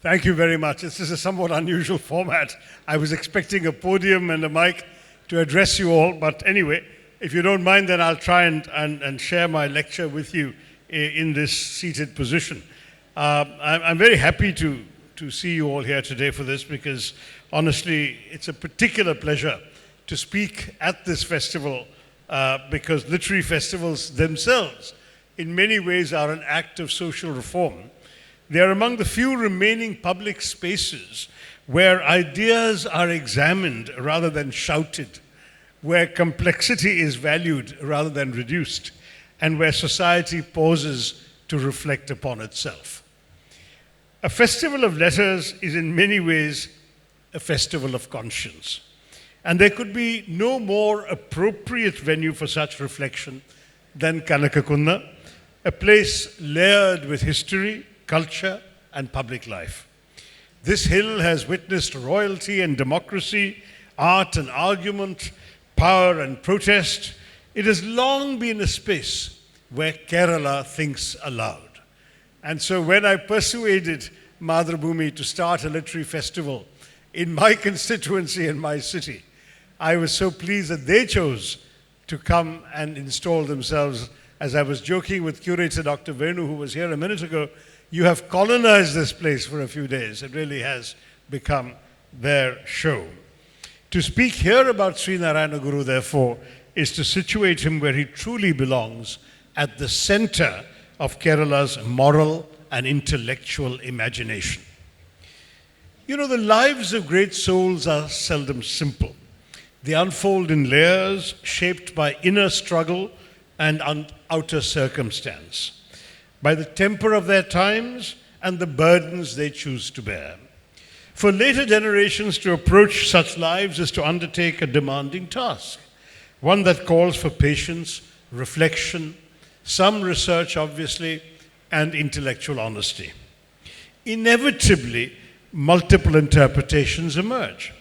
Thank you very much. This is a somewhat unusual format. I was expecting a podium and a mic to address you all, but anyway, if you don't mind, then I'll try and share my lecture with you in this seated position. I'm very happy to see you all here today for this because honestly, it's a particular pleasure to speak at this festival because literary festivals themselves in many ways are an act of social reform. They are among the few remaining public spaces where ideas are examined rather than shouted, where complexity is valued rather than reduced, and where society pauses to reflect upon itself. A festival of letters is in many ways a festival of conscience. And there could be no more appropriate venue for such reflection than Kanakakunnu, a place layered with history, culture, and public life. This hill has witnessed royalty and democracy, art and argument, power and protest. It has long been a space where Kerala thinks aloud. And so when I persuaded Mathrubhumi to start a literary festival in my constituency and my city, I was so pleased that they chose to come and install themselves. As I was joking with curator Dr. Venu, who was here a minute ago, you have colonized this place for a few days. It really has become their show. To speak here about Sree Narayana Guru, therefore, is to situate him where he truly belongs, at the center of Kerala's moral and intellectual imagination. You know, the lives of great souls are seldom simple. They unfold in layers shaped by inner struggle and outer circumstance, by the temper of their times and the burdens they choose to bear. For later generations to approach such lives is to undertake a demanding task, one that calls for patience, reflection, some research obviously, and intellectual honesty. Inevitably, multiple interpretations emerge,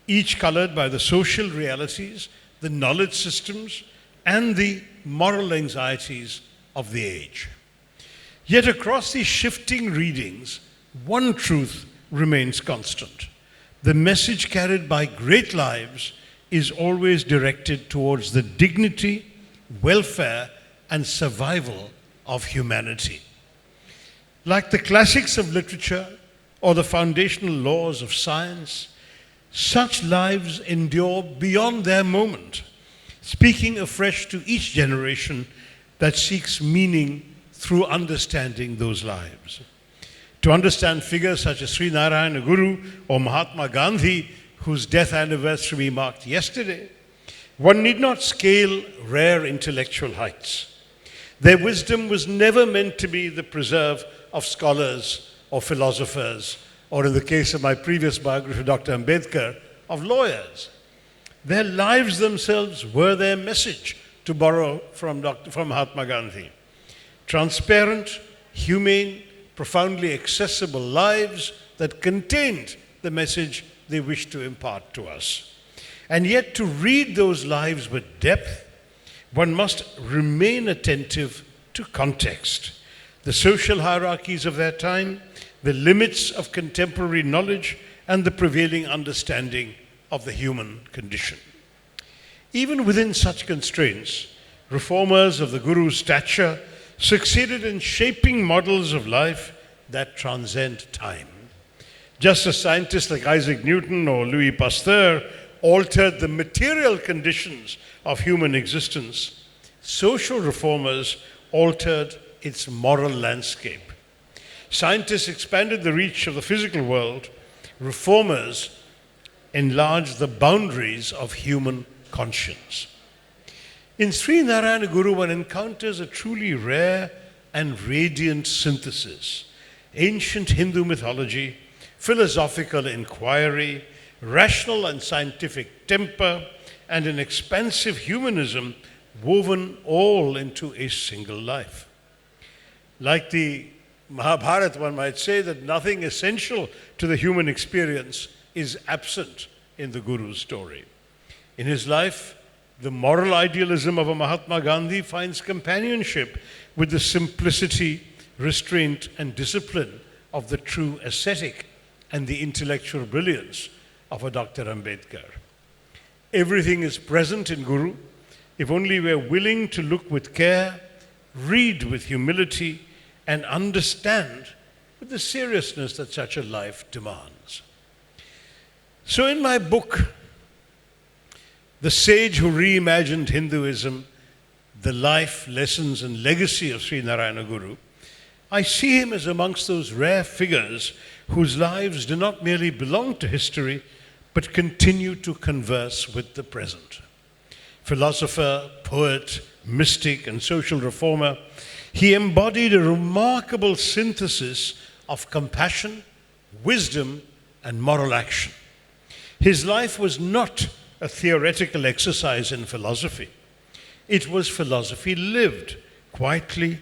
each colored by the social realities, the knowledge systems, and the moral anxieties of the age. Yet across these shifting readings, one truth remains constant. The message carried by great lives is always directed towards the dignity, welfare, and survival of humanity. Like the classics of literature or the foundational laws of science, such lives endure beyond their moment, speaking afresh to each generation that seeks meaning through understanding those lives. To understand figures such as Sree Narayana Guru or Mahatma Gandhi, whose death anniversary we marked yesterday, one need not scale rare intellectual heights. Their wisdom was never meant to be the preserve of scholars or philosophers, or in the case of my previous biographer, Dr. Ambedkar, of lawyers. Their lives themselves were their message, to borrow from Mahatma Gandhi. Transparent, humane, profoundly accessible lives that contained the message they wished to impart to us. And yet to read those lives with depth, one must remain attentive to context, the social hierarchies of their time, the limits of contemporary knowledge, and the prevailing understanding of the human condition. Even within such constraints, reformers of the Guru's stature succeeded in shaping models of life that transcend time. Just as scientists like Isaac Newton or Louis Pasteur altered the material conditions of human existence, social reformers altered its moral landscape. Scientists expanded the reach of the physical world. Reformers enlarged the boundaries of human conscience. In Sree Narayana Guru, one encounters a truly rare and radiant synthesis. Ancient Hindu mythology, philosophical inquiry, rational and scientific temper, and an expansive humanism woven all into a single life. Like the Mahabharata, one might say that nothing essential to the human experience is absent in the Guru's story. In his life, the moral idealism of a Mahatma Gandhi finds companionship with the simplicity, restraint, and discipline of the true ascetic and the intellectual brilliance of a Dr. Ambedkar. Everything is present in Guru if only we are willing to look with care, read with humility, and understand with the seriousness that such a life demands. So in my book, The Sage Who Reimagined Hinduism, The Life, Lessons and Legacy of Sree Narayana Guru, I see him as amongst those rare figures whose lives do not merely belong to history, but continue to converse with the present. Philosopher, poet, mystic, and social reformer, he embodied a remarkable synthesis of compassion, wisdom, and moral action. His life was not a theoretical exercise in philosophy. It was philosophy lived quietly,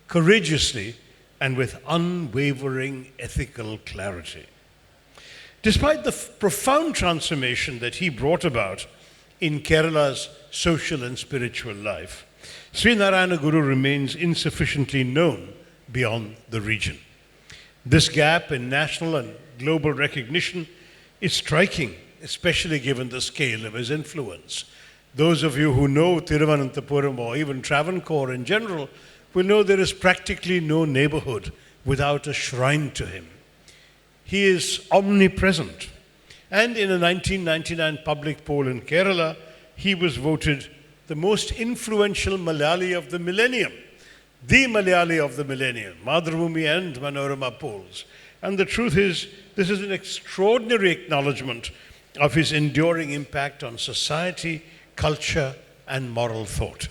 courageously, and with unwavering ethical clarity. Despite the profound transformation that he brought about in Kerala's social and spiritual life, Sree Narayana Guru remains insufficiently known beyond the region. This gap in national and global recognition is striking, especially given the scale of his influence. Those of you who know Thiruvananthapuram or even Travancore in general will know there is practically no neighborhood without a shrine to him. He is omnipresent. And in a 1999 public poll in Kerala, he was voted the most influential Malayali of the millennium. The Malayali of the millennium, Mathrubhumi and Manorama polls. And the truth is, this is an extraordinary acknowledgement of his enduring impact on society, culture, and moral thought.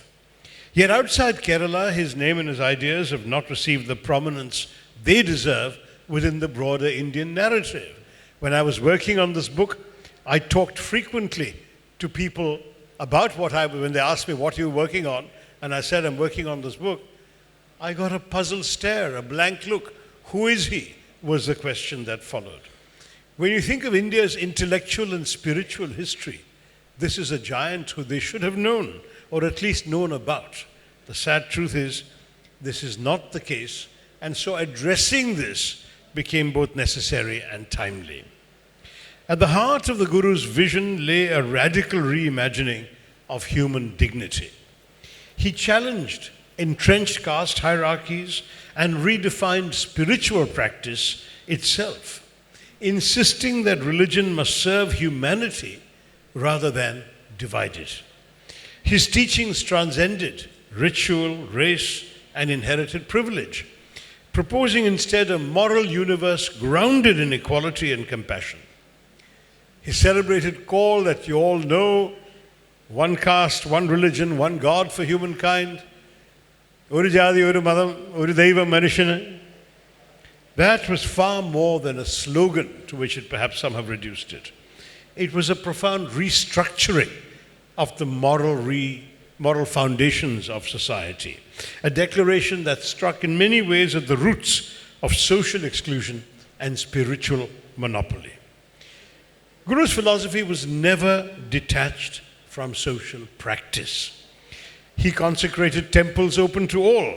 Yet outside Kerala, his name and his ideas have not received the prominence they deserve within the broader Indian narrative. When I was working on this book, I talked frequently to people about when they asked me, what are you working on? And I said, I'm working on this book. I got a puzzled stare, a blank look. Who is he? Was the question that followed. When you think of India's intellectual and spiritual history, this is a giant who they should have known, or at least known about. The sad truth is, this is not the case, and so addressing this became both necessary and timely. At the heart of the Guru's vision lay a radical reimagining of human dignity. He challenged entrenched caste hierarchies and redefined spiritual practice itself, insisting that religion must serve humanity rather than divide it. His teachings transcended ritual, race, and inherited privilege, proposing instead a moral universe grounded in equality and compassion. His celebrated call that you all know, one caste, one religion, one God for humankind, Oru Jadi, Oru Madam, Oru Deivam Manushana, that was far more than a slogan to which perhaps some have reduced it. It was a profound restructuring of the moral foundations of society, a declaration that struck in many ways at the roots of social exclusion and spiritual monopoly. Guru's philosophy was never detached from social practice. He consecrated temples open to all,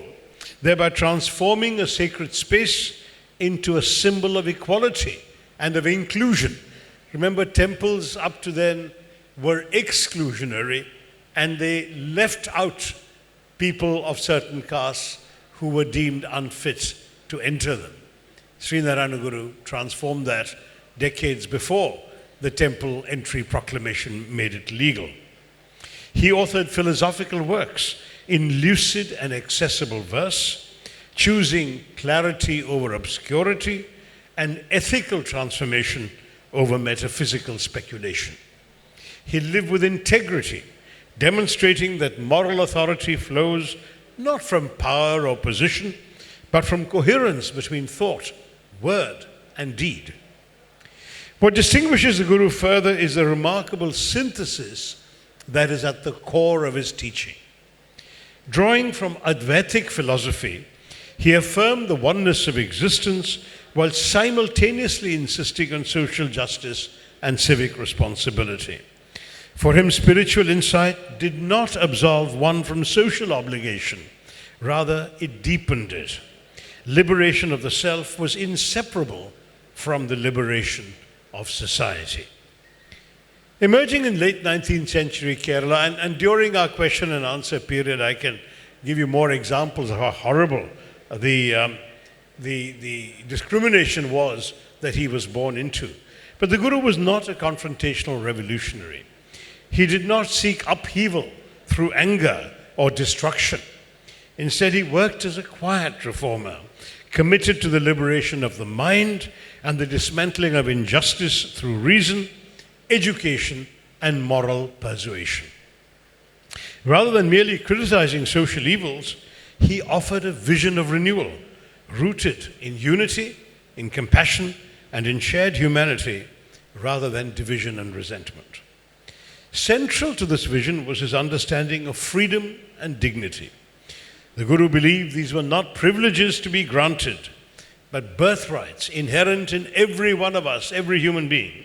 thereby transforming a sacred space into a symbol of equality and of inclusion. Remember, temples up to then were exclusionary, and they left out people of certain castes who were deemed unfit to enter them. Sree Narayana Guru transformed that decades before the temple entry proclamation made it legal. He authored philosophical works in lucid and accessible verse, choosing clarity over obscurity and ethical transformation over metaphysical speculation. He lived with integrity, demonstrating that moral authority flows not from power or position, but from coherence between thought, word, and deed. What distinguishes the Guru further is the remarkable synthesis that is at the core of his teaching. Drawing from Advaitic philosophy, he affirmed the oneness of existence while simultaneously insisting on social justice and civic responsibility. For him, spiritual insight did not absolve one from social obligation. Rather, it deepened it. liberation of the self was inseparable from the liberation of society. Emerging in late 19th century Kerala, and during our question and answer period, I can give you more examples of how horrible the discrimination was that he was born into. But the Guru was not a confrontational revolutionary. He did not seek upheaval through anger or destruction. Instead, he worked as a quiet reformer, committed to the liberation of the mind and the dismantling of injustice through reason, education, and moral persuasion. Rather than merely criticizing social evils, he offered a vision of renewal, rooted in unity, in compassion, and in shared humanity, rather than division and resentment. Central to this vision was his understanding of freedom and dignity. The Guru believed these were not privileges to be granted, but birthrights inherent in every one of us, every human being.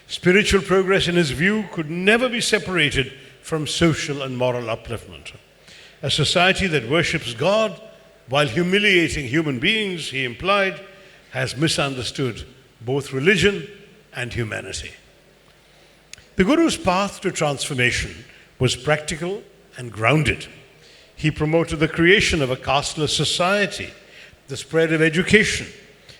Spiritual progress, in his view, could never be separated from social and moral upliftment. A society that worships God while humiliating human beings, he implied, has misunderstood both religion and humanity. The Guru's path to transformation was practical and grounded. He promoted the creation of a casteless society, the spread of education,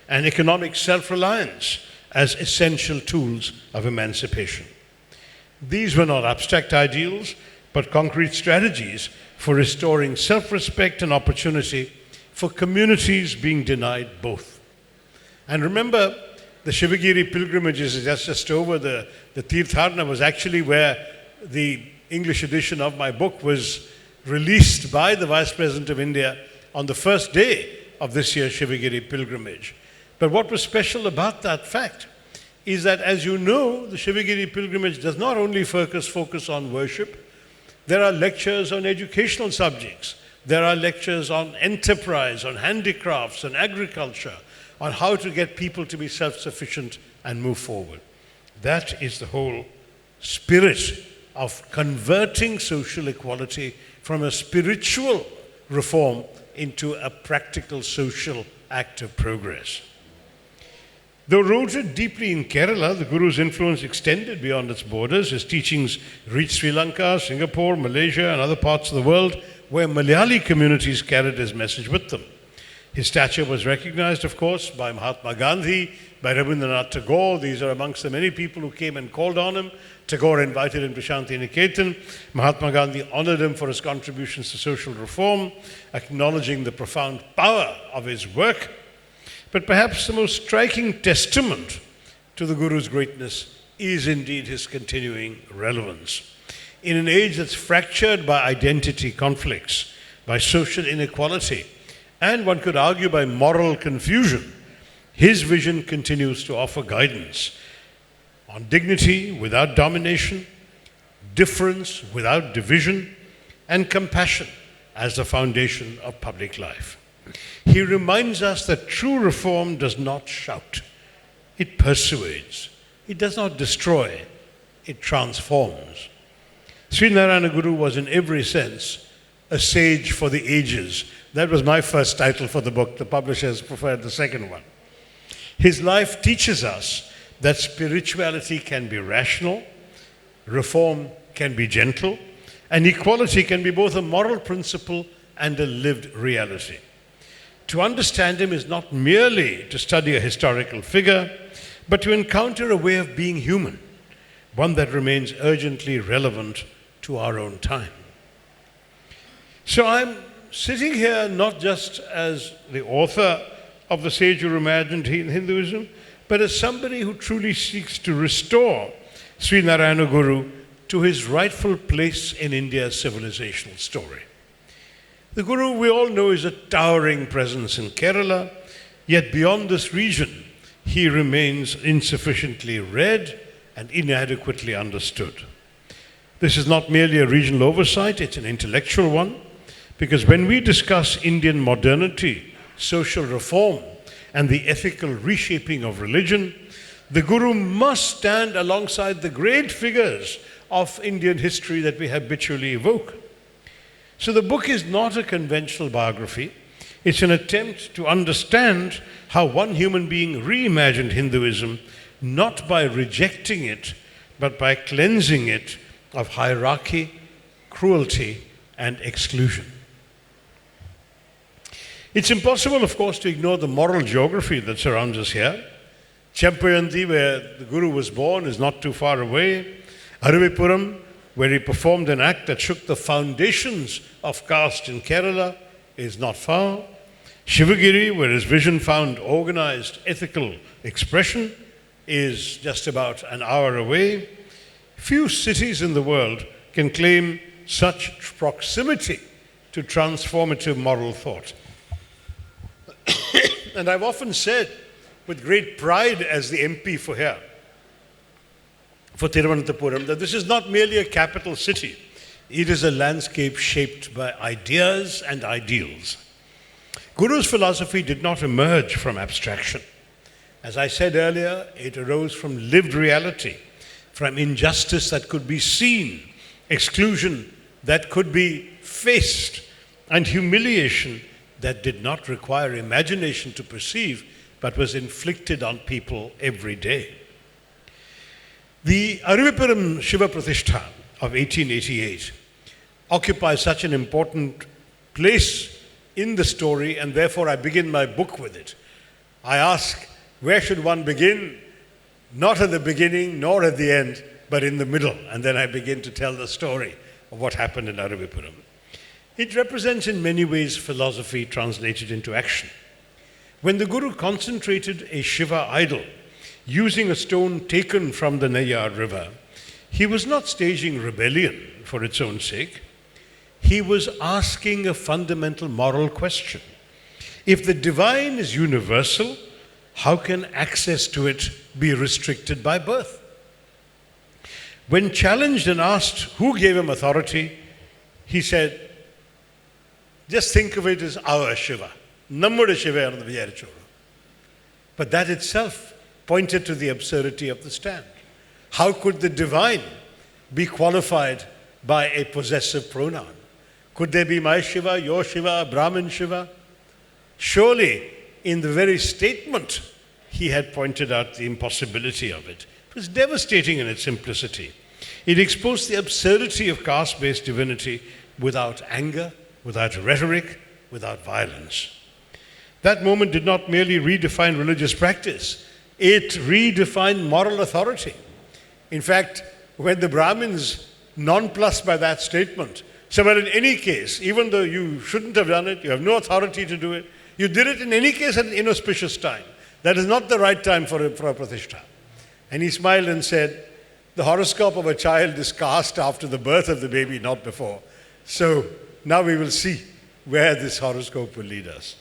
and economic self-reliance as essential tools of emancipation. These were not abstract ideals, but concrete strategies for restoring self-respect and opportunity for communities being denied both. And remember, the Shivagiri pilgrimages is just over. The Tirtharna was actually where the English edition of my book was released by the Vice President of India on the first day of this year's Shivagiri pilgrimage. But what was special about that fact is that, as you know, the Shivagiri pilgrimage does not only focus on worship. There are lectures on educational subjects. There are lectures on enterprise, on handicrafts, on agriculture, on how to get people to be self-sufficient and move forward. That is the whole spirit of converting social equality from a spiritual reform into a practical social act of progress. Though rooted deeply in Kerala, the Guru's influence extended beyond its borders. His teachings reached Sri Lanka, Singapore, Malaysia, and other parts of the world where Malayali communities carried his message with them. His stature was recognized, of course, by Mahatma Gandhi, by Rabindranath Tagore. These are amongst the many people who came and called on him. Tagore invited him to Shanti Niketan. Mahatma Gandhi honored him for his contributions to social reform, acknowledging the profound power of his work. But perhaps the most striking testament to the Guru's greatness is indeed his continuing relevance. In an age that's fractured by identity conflicts, by social inequality, and one could argue by moral confusion, his vision continues to offer guidance on dignity without domination, difference without division, and compassion as the foundation of public life. He reminds us that true reform does not shout, it persuades. It does not destroy, it transforms. Sree Narayana Guru was in every sense a sage for the ages. That was my first title for the book. The publishers preferred the second one. His life teaches us that spirituality can be rational, reform can be gentle, and equality can be both a moral principle and a lived reality. To understand him is not merely to study a historical figure, but to encounter a way of being human, one that remains urgently relevant to our own time. So I'm sitting here not just as the author of The Sage Who Reimagined Hinduism, but as somebody who truly seeks to restore Sree Narayana Guru to his rightful place in India's civilizational story. The Guru, we all know, is a towering presence in Kerala, yet beyond this region, he remains insufficiently read and inadequately understood. This is not merely a regional oversight, it's an intellectual one, because when we discuss Indian modernity, social reform, and the ethical reshaping of religion, the Guru must stand alongside the great figures of Indian history that we habitually evoke. So the book is not a conventional biography. It's an attempt to understand how one human being reimagined Hinduism, not by rejecting it, but by cleansing it of hierarchy, cruelty, and exclusion. It's impossible, of course, to ignore the moral geography that surrounds us here. Chempayanti, where the Guru was born, is not too far away. Aruvipuram, where he performed an act that shook the foundations of caste in Kerala, is not far. Shivagiri, where his vision found organized ethical expression, is just about an hour away. Few cities in the world can claim such proximity to transformative moral thought. And I've often said, with great pride as the MP for here, for Thiruvananthapuram, that this is not merely a capital city. It is a landscape shaped by ideas and ideals. Guru's philosophy did not emerge from abstraction. As I said earlier, it arose from lived reality, from injustice that could be seen, exclusion that could be faced, and humiliation that did not require imagination to perceive, but was inflicted on people every day. The Aruvipuram Shiva Pratishtha of 1888 occupies such an important place in the story, and therefore I begin my book with it. I ask, where should one begin? Not at the beginning, nor at the end, but in the middle. And then I begin to tell the story of what happened in Aruvipuram. It represents in many ways philosophy translated into action. When the Guru concentrated a Shiva idol using a stone taken from the Nayar river, he was not staging rebellion for its own sake. He was asking a fundamental moral question. If the divine is universal, how can access to it be restricted by birth? When challenged and asked who gave him authority, he said, just think of it as our Shiva. Nammude Shiva on the Vijayachuru. But that itself pointed to the absurdity of the stand. How could the divine be qualified by a possessive pronoun? Could there be my Shiva, your Shiva, Brahmin Shiva? Surely, in the very statement, he had pointed out the impossibility of it. It was devastating in its simplicity. It exposed the absurdity of caste-based divinity without anger, without rhetoric, without violence. That moment did not merely redefine religious practice, it redefined moral authority. In fact, when the Brahmins, nonplussed by that statement, said, well, in any case, even though you shouldn't have done it, you have no authority to do it, you did it in any case at an inauspicious time. That is not the right time for a pratishtha. And he smiled and said, the horoscope of a child is cast after the birth of the baby, not before. So now we will see where this horoscope will lead us.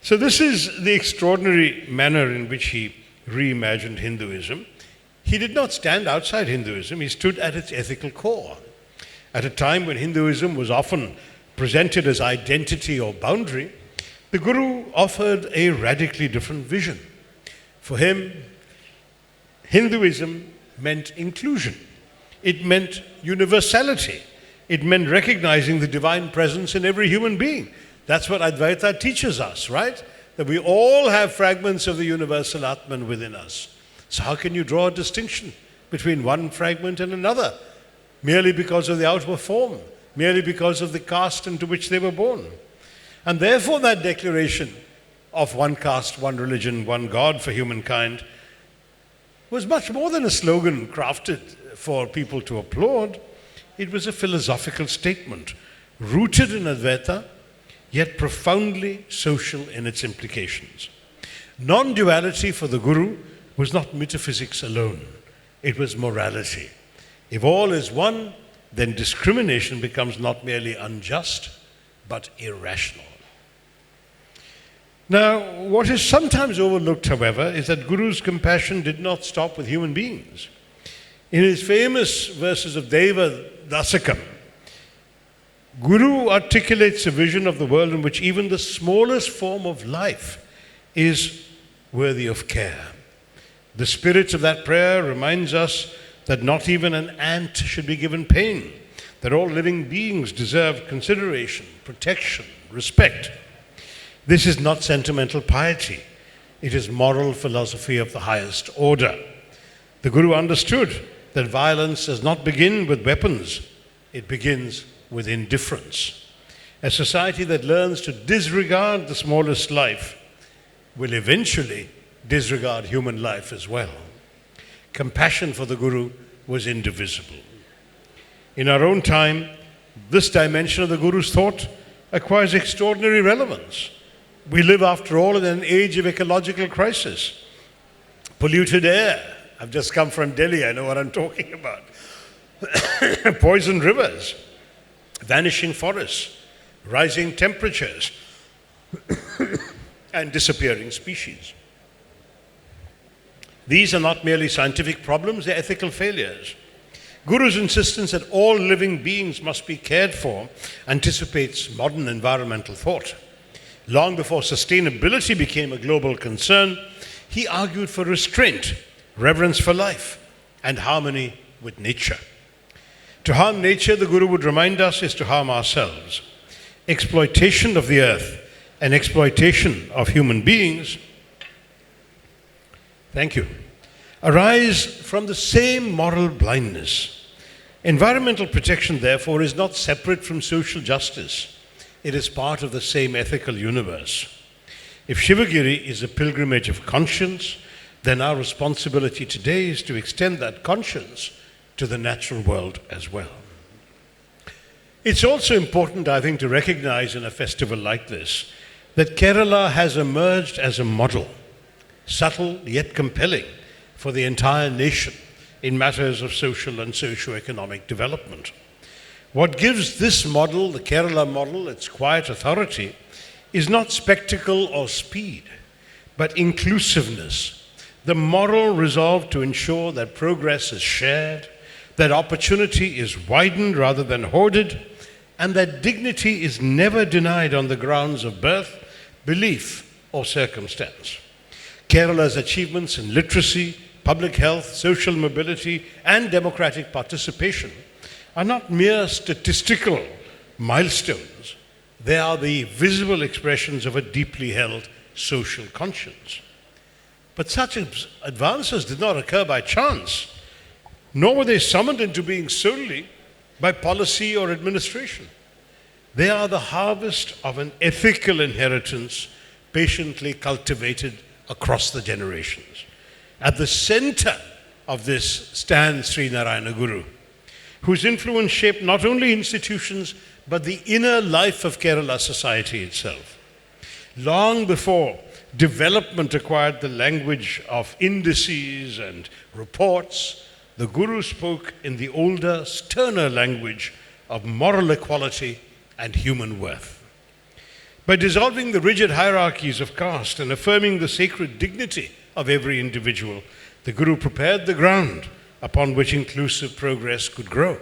So this is the extraordinary manner in which he reimagined Hinduism. He did not stand outside Hinduism, he stood at its ethical core. At a time when Hinduism was often presented as identity or boundary, the Guru offered a radically different vision. For him, Hinduism meant inclusion. It meant universality. It meant recognizing the divine presence in every human being. That's what Advaita teaches us, right? That we all have fragments of the universal Atman within us. So how can you draw a distinction between one fragment and another? Merely because of the outward form, merely because of the caste into which they were born. And therefore that declaration of one caste, one religion, one God for humankind was much more than a slogan crafted for people to applaud. It was a philosophical statement rooted in Advaita, yet profoundly social in its implications. Non-duality for the Guru was not metaphysics alone, it was morality. If all is one, then discrimination becomes not merely unjust, but irrational. Now, what is sometimes overlooked, however, is that Guru's compassion did not stop with human beings. In his famous verses of Deva Dasakam, Guru articulates a vision of the world in which even the smallest form of life is worthy of care. The spirit of that prayer reminds us that not even an ant should be given pain, that all living beings deserve consideration, protection, respect. This is not sentimental piety. It is moral philosophy of the highest order. The Guru understood that violence does not begin with weapons. It begins with indifference. A society that learns to disregard the smallest life will eventually disregard human life as well. Compassion for the Guru was indivisible. In our own time, this dimension of the Guru's thought acquires extraordinary relevance. We live, after all, in an age of ecological crisis. Polluted air. I've just come from Delhi, I know what I'm talking about. Poisoned rivers, vanishing forests, rising temperatures, and disappearing species. These are not merely scientific problems, they're ethical failures. Guru's insistence that all living beings must be cared for anticipates modern environmental thought. Long before sustainability became a global concern, he argued for restraint, reverence for life, and harmony with nature. To harm nature, the Guru would remind us, is to harm ourselves. Exploitation of the earth and exploitation of human beings, arise from the same moral blindness. Environmental protection, therefore, is not separate from social justice. It is part of the same ethical universe. If Shivagiri is a pilgrimage of conscience, then our responsibility today is to extend that conscience to the natural world as well. It's also important, I think, to recognize in a festival like this that Kerala has emerged as a model, subtle yet compelling, for the entire nation in matters of social and socio-economic development. What gives this model, the Kerala model, its quiet authority, is not spectacle or speed, but inclusiveness, the moral resolve to ensure that progress is shared, that opportunity is widened rather than hoarded, and that dignity is never denied on the grounds of birth, belief, or circumstance. Kerala's achievements in literacy, public health, social mobility, and democratic participation are not mere statistical milestones. They are the visible expressions of a deeply held social conscience. But such advances did not occur by chance, nor were they summoned into being solely by policy or administration. They are the harvest of an ethical inheritance patiently cultivated across the generations. At the center of this stands Sree Narayana Guru, whose influence shaped not only institutions but the inner life of Kerala society itself. Long before development acquired the language of indices and reports, the Guru spoke in the older, sterner language of moral equality and human worth. By dissolving the rigid hierarchies of caste and affirming the sacred dignity of every individual, the Guru prepared the ground upon which inclusive progress could grow.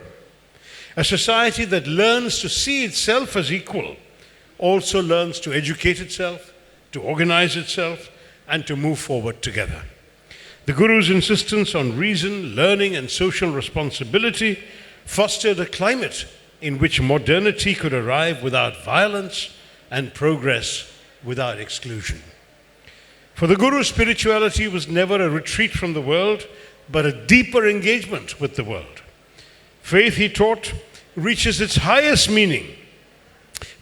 A society that learns to see itself as equal also learns to educate itself, to organize itself, and to move forward together. The Guru's insistence on reason, learning, and social responsibility fostered a climate in which modernity could arrive without violence and progress without exclusion. For the Guru's spirituality was never a retreat from the world, but a deeper engagement with the world. Faith, he taught, reaches its highest meaning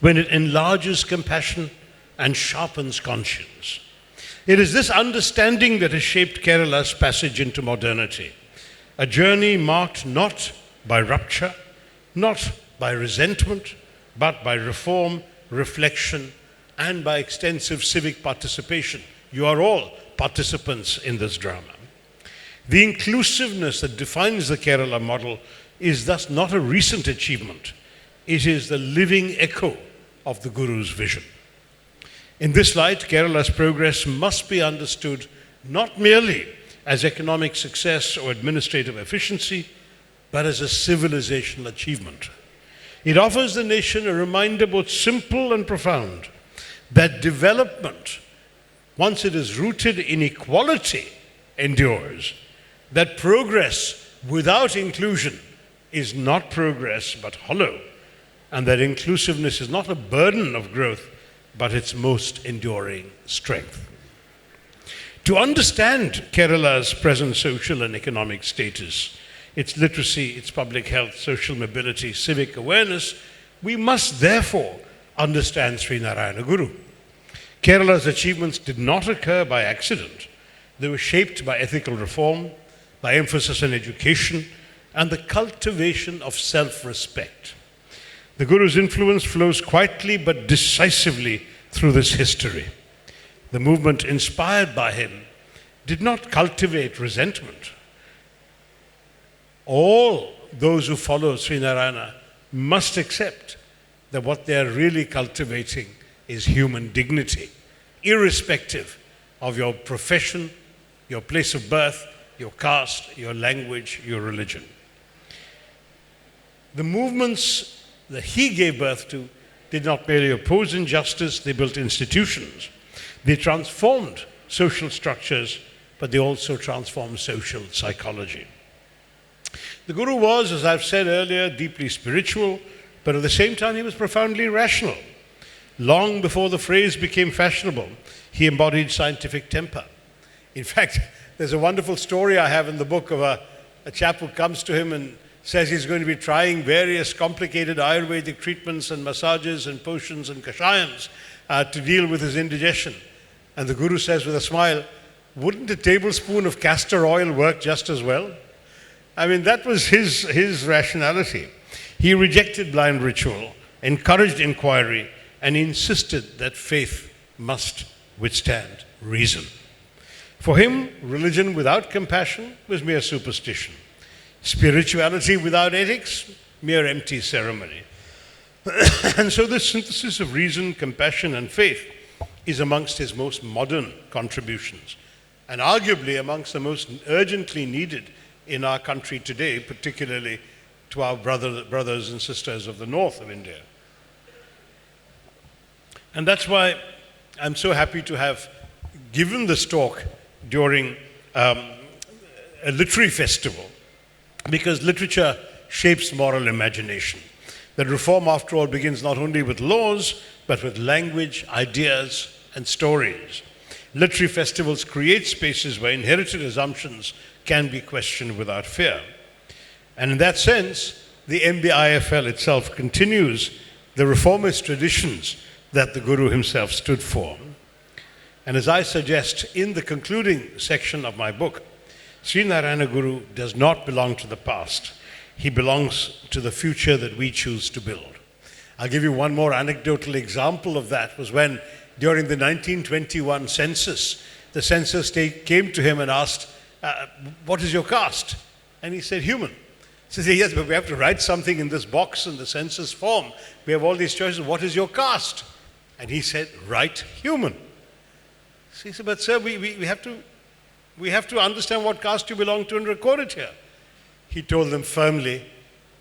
when it enlarges compassion and sharpens conscience. It is this understanding that has shaped Kerala's passage into modernity, a journey marked not by rupture, not by resentment, but by reform, reflection, and by extensive civic participation. You are all participants in this drama. The inclusiveness that defines the Kerala model is thus not a recent achievement. It is the living echo of the Guru's vision. In this light, Kerala's progress must be understood not merely as economic success or administrative efficiency, but as a civilizational achievement. It offers the nation a reminder, both simple and profound, that development, once it is rooted in equality, endures, that progress without inclusion is not progress but hollow, and that inclusiveness is not a burden of growth but its most enduring strength. To understand Kerala's present social and economic status, its literacy, its public health, social mobility, civic awareness, we must therefore understand Sree Narayana Guru. Kerala's achievements did not occur by accident. They were shaped by ethical reform, by emphasis on education, and the cultivation of self-respect. The Guru's influence flows quietly but decisively through this history. The movement inspired by him did not cultivate resentment. All those who follow Sree Narayana must accept that what they are really cultivating is human dignity, irrespective of your profession, your place of birth, your caste, your language, your religion. The movements that he gave birth to did not merely oppose injustice, they built institutions. They transformed social structures, but they also transformed social psychology. The Guru was, as I've said earlier, deeply spiritual, but at the same time he was profoundly rational. Long before the phrase became fashionable, he embodied scientific temper. In fact, there's a wonderful story I have in the book of a chap who comes to him and says he's going to be trying various complicated Ayurvedic treatments and massages and potions and kashayams to deal with his indigestion. And the Guru says with a smile, wouldn't a tablespoon of castor oil work just as well? I mean, that was his rationality. He rejected blind ritual, encouraged inquiry, and insisted that faith must withstand reason. For him, religion without compassion was mere superstition. Spirituality without ethics, mere empty ceremony. And so this synthesis of reason, compassion, and faith is amongst his most modern contributions, and arguably amongst the most urgently needed in our country today, particularly to our brothers and sisters of the north of India. And that's why I'm so happy to have given this talk during a literary festival, because literature shapes moral imagination. That reform, after all, begins not only with laws, but with language, ideas, and stories. Literary festivals create spaces where inherited assumptions can be questioned without fear. And in that sense, the MBIFL itself continues the reformist traditions that the Guru himself stood for. And as I suggest in the concluding section of my book, Sree Narayana Guru does not belong to the past. He belongs to the future that we choose to build. I'll give you one more anecdotal example of that. Was when, during the 1921 census, the census came to him and asked, what is your caste? And he said, human. He said, yes, but we have to write something in this box in the census form. We have all these choices. What is your caste? And he said, write human. So he said, but sir, we have to understand what caste you belong to and record it here. He told them firmly,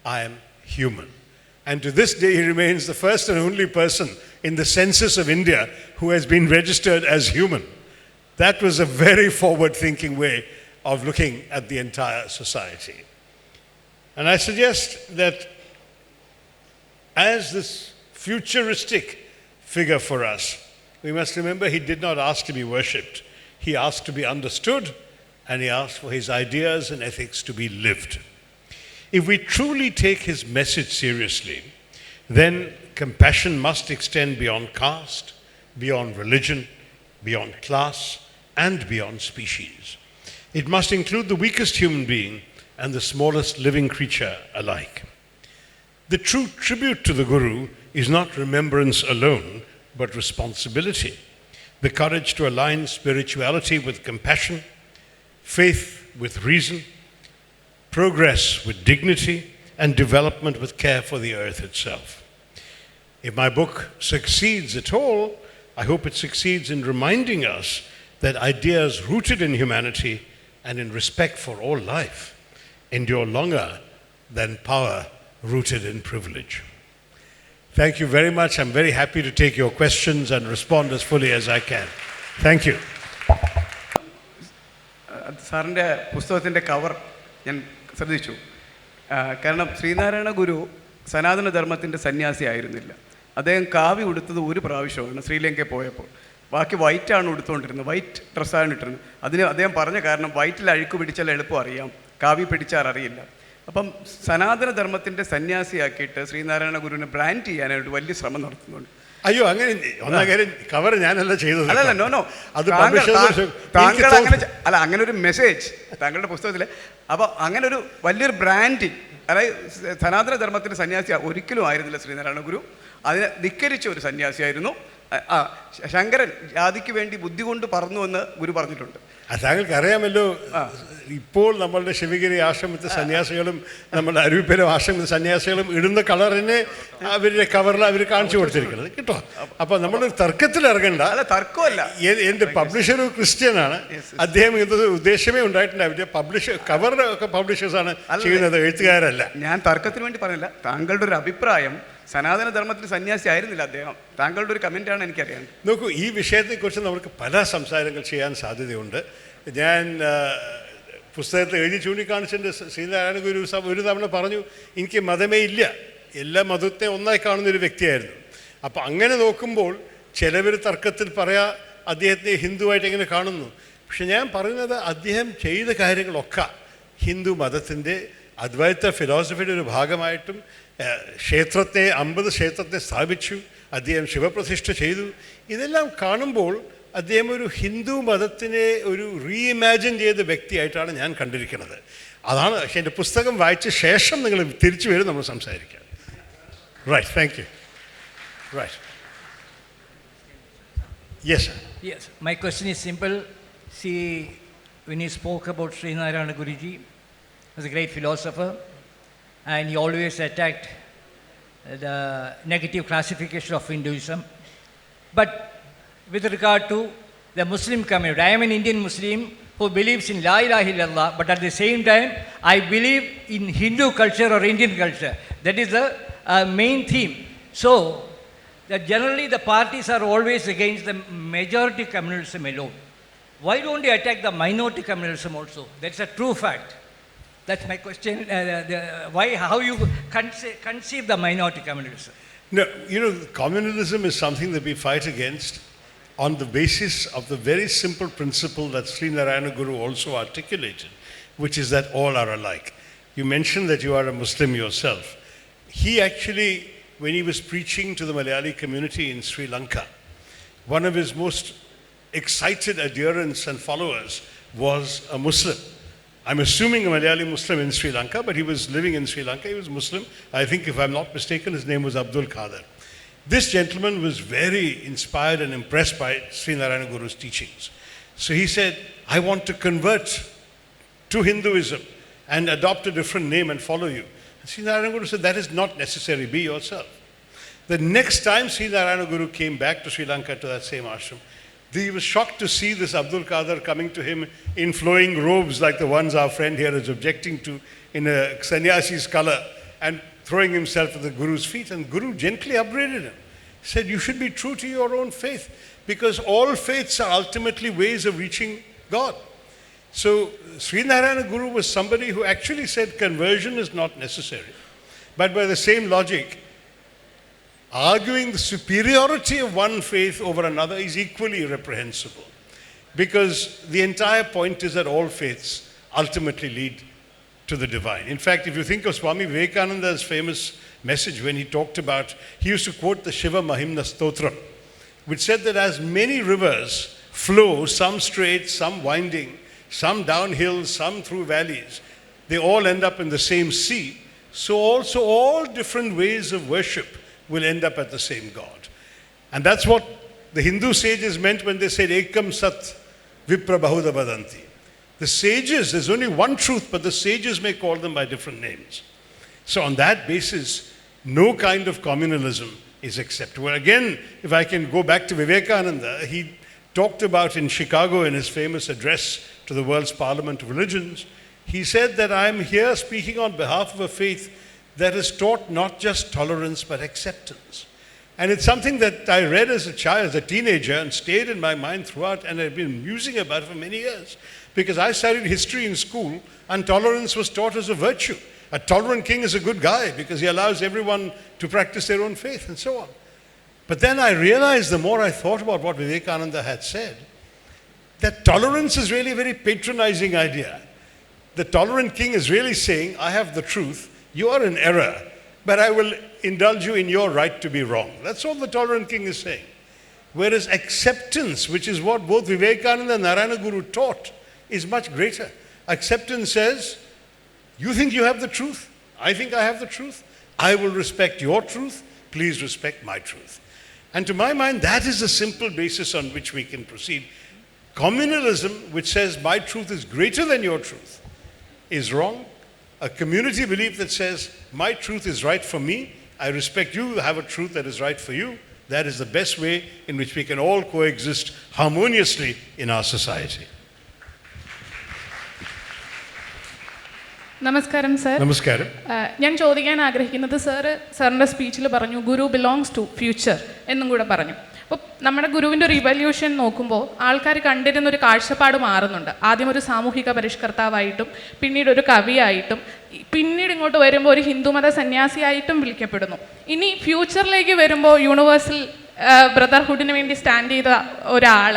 I am human. And to this day, he remains the first and only person in the census of India who has been registered as human. That was a very forward-thinking way of looking at the entire society. And I suggest that as this futuristic figure for us, we must remember he did not ask to be worshipped. He asked to be understood, and he asked for his ideas and ethics to be lived. If we truly take his message seriously, then compassion must extend beyond caste, beyond religion, beyond class, and beyond species. It must include the weakest human being and the smallest living creature alike. The true tribute to the Guru is not remembrance alone, but responsibility. The courage to align spirituality with compassion, faith with reason, progress with dignity, and development with care for the earth itself. If my book succeeds at all, I hope it succeeds in reminding us that ideas rooted in humanity and in respect for all life endure longer than power rooted in privilege. Thank you very much. I'm very happy to take your questions and respond as fully as I can. Thank you. സാറിൻ്റെ പുസ്തകത്തിൻ്റെ cover ഞാൻ ശ്രദ്ധിച്ചു. കാരണം ശ്രീനാരായണ ഗുരു സനാതന ധർമ്മത്തിൻ്റെ സന്യാസി ആയിരുന്നില്ല. അദ്ദേഹം കാവി ഉടുത്തത് ഒരു പ്രാവശ്യമാണ് ശ്രീലങ്കയിൽ പോയപ്പോൾ. ബാക്കി വൈറ്റാണ് ഉടുത്തുകൊണ്ടിരുന്നത്, വൈറ്റ് ഡ്രസ്സാണ് ഇട്ടിരുന്നത്. അതിന് അദ്ദേഹം പറഞ്ഞ കാരണം വൈറ്റിൽ അഴുക്ക് പിടിച്ചാൽ എളുപ്പം അറിയാം, കാവി പിടിച്ചാൽ അറിയില്ല. അപ്പം സനാതന ധർമ്മത്തിൻ്റെ സന്യാസിയാക്കിയിട്ട് ശ്രീനാരായണ ഗുരുവിനെ ബ്രാൻഡ് ചെയ്യാനായിട്ട് വലിയ ശ്രമം നടത്തുന്നുണ്ട്. അയ്യോ, അങ്ങനെ കവർ ഞാനല്ല ചെയ്തത്. അല്ലല്ല, നോ അത് താങ്കൾ അങ്ങനെ അല്ല, അങ്ങനെ ഒരു മെസ്സേജ് താങ്കളുടെ പുസ്തകത്തിൽ. അപ്പോൾ അങ്ങനെ ഒരു വലിയൊരു ബ്രാൻഡിങ്, അതായത് സനാതന ധർമ്മത്തിൻ്റെ സന്യാസി ഒരിക്കലും ആയിരുന്നില്ല ശ്രീനാരായണ ഗുരു. അതിനെ ധിക്കരിച്ച ഒരു സന്യാസിയായിരുന്നു. ശങ്കരൻ ജാതിക്ക് വേണ്ടി ബുദ്ധി കൊണ്ട് പറന്നു എന്ന് ഗുരു പറഞ്ഞിട്ടുണ്ട്. താങ്കൾക്ക് അറിയാമല്ലോ, ഇപ്പോൾ നമ്മളുടെ ശിവഗിരി ആശ്രമത്തെ സന്യാസികളും നമ്മുടെ അരുവിപ്പുരം ആശ്രമത്തെ സന്യാസികളും ഇടുന്ന കളറിനെ അവരുടെ കവറിൽ അവർ കാണിച്ചു കൊടുത്തിരിക്കുന്നത് കേട്ടോ. അപ്പോൾ നമ്മൾ തർക്കത്തിൽ ഇറങ്ങണ്ട. തർക്കമല്ല, എൻ്റെ പബ്ലിഷർ ഒരു ക്രിസ്ത്യനാണ്. അദ്ദേഹം ഇതൊരു ഉദ്ദേശമേ ഉണ്ടായിട്ടുണ്ട്. അവരുടെ കവറിൻ്റെ ഒക്കെ പബ്ലിഷേഴ്സാണ് ചെയ്യുന്നത്, എഴുത്തുകാരല്ല. ഞാൻ തർക്കത്തിന് വേണ്ടി പറഞ്ഞില്ല. താങ്കളുടെ ഒരു അഭിപ്രായം, സനാതന ധർമ്മത്തിൽ സന്യാസി ആയിരുന്നില്ല അദ്ദേഹം. താങ്കളുടെ ഒരു കമൻറ്റാണ് എനിക്കറിയാൻ. നോക്കൂ, ഈ വിഷയത്തെക്കുറിച്ച് നമുക്ക് പല സംസാരങ്ങൾ ചെയ്യാൻ സാധ്യതയുണ്ട്. ഞാൻ പുസ്തകത്തിൽ എഴുതി ചൂണ്ടിക്കാണിച്ചിട്ട് ശ്രീനാരായണ ഗുരു ഒരു തവണ പറഞ്ഞു, എനിക്ക് മതമേ ഇല്ല, എല്ലാ മതത്തെ ഒന്നായി കാണുന്നൊരു വ്യക്തിയായിരുന്നു. അപ്പോൾ അങ്ങനെ നോക്കുമ്പോൾ ചിലവർ തർക്കത്തിൽ പറയാ അദ്ദേഹത്തെ ഹിന്ദുവായിട്ട് എങ്ങനെ കാണുന്നു. പക്ഷെ ഞാൻ പറയുന്നത് അദ്ദേഹം ചെയ്ത കാര്യങ്ങളൊക്കെ ഹിന്ദു മതത്തിൻ്റെ അദ്വൈത ഫിലോസഫിയുടെ ഒരു ഭാഗമായിട്ടും ക്ഷേത്രത്തെ 50 ക്ഷേത്രത്തെ സ്ഥാപിച്ചു, അദ്ദേഹം ശിവപ്രതിഷ്ഠ ചെയ്തു. ഇതെല്ലാം കാണുമ്പോൾ അദ്ദേഹം ഒരു ഹിന്ദു മതത്തിനെ ഒരു റീഇമാജിൻ ചെയ്ത വ്യക്തിയായിട്ടാണ് ഞാൻ കണ്ടിരിക്കുന്നത്. അതാണ്. പക്ഷേ എൻ്റെ പുസ്തകം വായിച്ച ശേഷം നിങ്ങൾ തിരിച്ചു വരും, നമ്മൾ സംസാരിക്കാം. Right, thank you. Right, yes sir. Yes, my question is simple. See, when he spoke about Sree Narayana Guruji, he was a great philosopher, and he always attacked the negative classification of Hinduism. But with regard to the Muslim community, I am an Indian Muslim who believes in La ilaha illallah, but at the same time, I believe in Hindu culture or Indian culture. That is the main theme. So, that generally the parties are always against the majority communalism alone. Why don't they attack the minority communalism also? That's a true fact. That's my question. How you conceive the minority communalism? No, communalism is something that we fight against on the basis of the very simple principle that Sree Narayana Guru also articulated, which is that all are alike. You mentioned that you are a Muslim yourself. He actually, when he was preaching to the Malayali community in Sri Lanka, one of his most excited adherents and followers was a Muslim. I'm assuming a Malayali Muslim in Sri Lanka, but he was living in Sri Lanka. He was Muslim. I think, if I'm not mistaken, his name was Abdul Qadir. This gentleman was very inspired and impressed by Sree Narayana Guru's teachings. So he said, I want to convert to Hinduism and adopt a different name and follow you. And Sree Narayana Guru said, that is not necessary. Be yourself. The next time Sree Narayana Guru came back to Sri Lanka, to that same ashram, he was shocked to see this Abdul Qadir coming to him in flowing robes like the ones our friend here is objecting to, in a sannyasi's color, and throwing himself at the Guru's feet. And Guru gently upbraided him. He said, you should be true to your own faith, because all faiths are ultimately ways of reaching God. So Sree Narayana Guru was somebody who actually said conversion is not necessary. But by the same logic, arguing the superiority of one faith over another is equally reprehensible, because the entire point is that all faiths ultimately lead to the divine. In fact, if you think of Swami Vivekananda's famous message when he talked about, he used to quote the Shiva Mahimna Stotram, which said that as many rivers flow, some straight, some winding, some downhill, some through valleys, they all end up in the same sea. So also all different ways of worship will end up at the same God. And that's what the Hindu sages meant when they said Ekam Sat Vipra Bahuda Vadanti. The sages, there's only one truth, but the sages may call them by different names. So on that basis, no kind of communalism is acceptable. Again, if I can go back to Vivekananda, he talked about in Chicago in his famous address to the world's Parliament of Religions, he said that I'm here speaking on behalf of a faith that has taught not just tolerance but acceptance. And it's something that I read as a child, as a teenager, and stayed in my mind throughout, and I've been musing about it for many years. Because I studied history in school, and tolerance was taught as a virtue. A tolerant king is a good guy because he allows everyone to practice their own faith and so on. But then I realized, the more I thought about what Vivekananda had said, that tolerance is really a very patronizing idea. The tolerant king is really saying, I have the truth, you are in error, but I will indulge you in your right to be wrong. That's all the tolerant king is saying. Whereas acceptance, which is what both Vivekananda and Narayana Guru taught, is much greater. Acceptance says, you think you have the truth, I think I have the truth, I will respect your truth, please respect my truth. And to my mind, that is the simple basis on which we can proceed. Communalism, which says my truth is greater than your truth, is wrong. A community belief that says my truth is right for me, I respect you have a truth that is right for you, that is the best way in which we can all coexist harmoniously in our society. നമസ്കാരം sir. നമസ്കാരം. ഞാൻ ചോദിക്കാൻ ആഗ്രഹിക്കുന്നത്, സാറിൻ്റെ സ്പീച്ചിൽ പറഞ്ഞു ഗുരു belongs to future എന്നും കൂടെ പറഞ്ഞു. അപ്പോൾ നമ്മുടെ ഗുരുവിൻ്റെ ഒരു ഇവല്യൂഷൻ നോക്കുമ്പോൾ ആൾക്കാർ കണ്ടിരുന്നൊരു കാഴ്ചപ്പാട് മാറുന്നുണ്ട്. ആദ്യം ഒരു സാമൂഹിക പരിഷ്കർത്താവായിട്ടും പിന്നീട് ഒരു കവിയായിട്ടും പിന്നീട് ഇങ്ങോട്ട് വരുമ്പോൾ ഒരു ഹിന്ദുമത സന്യാസിയായിട്ടും വിളിക്കപ്പെടുന്നു. ഇനി ഫ്യൂച്ചറിലേക്ക് വരുമ്പോൾ യൂണിവേഴ്സൽ ബ്രദർഹുഡിന് വേണ്ടി സ്റ്റാൻഡ് ചെയ്ത ഒരാൾ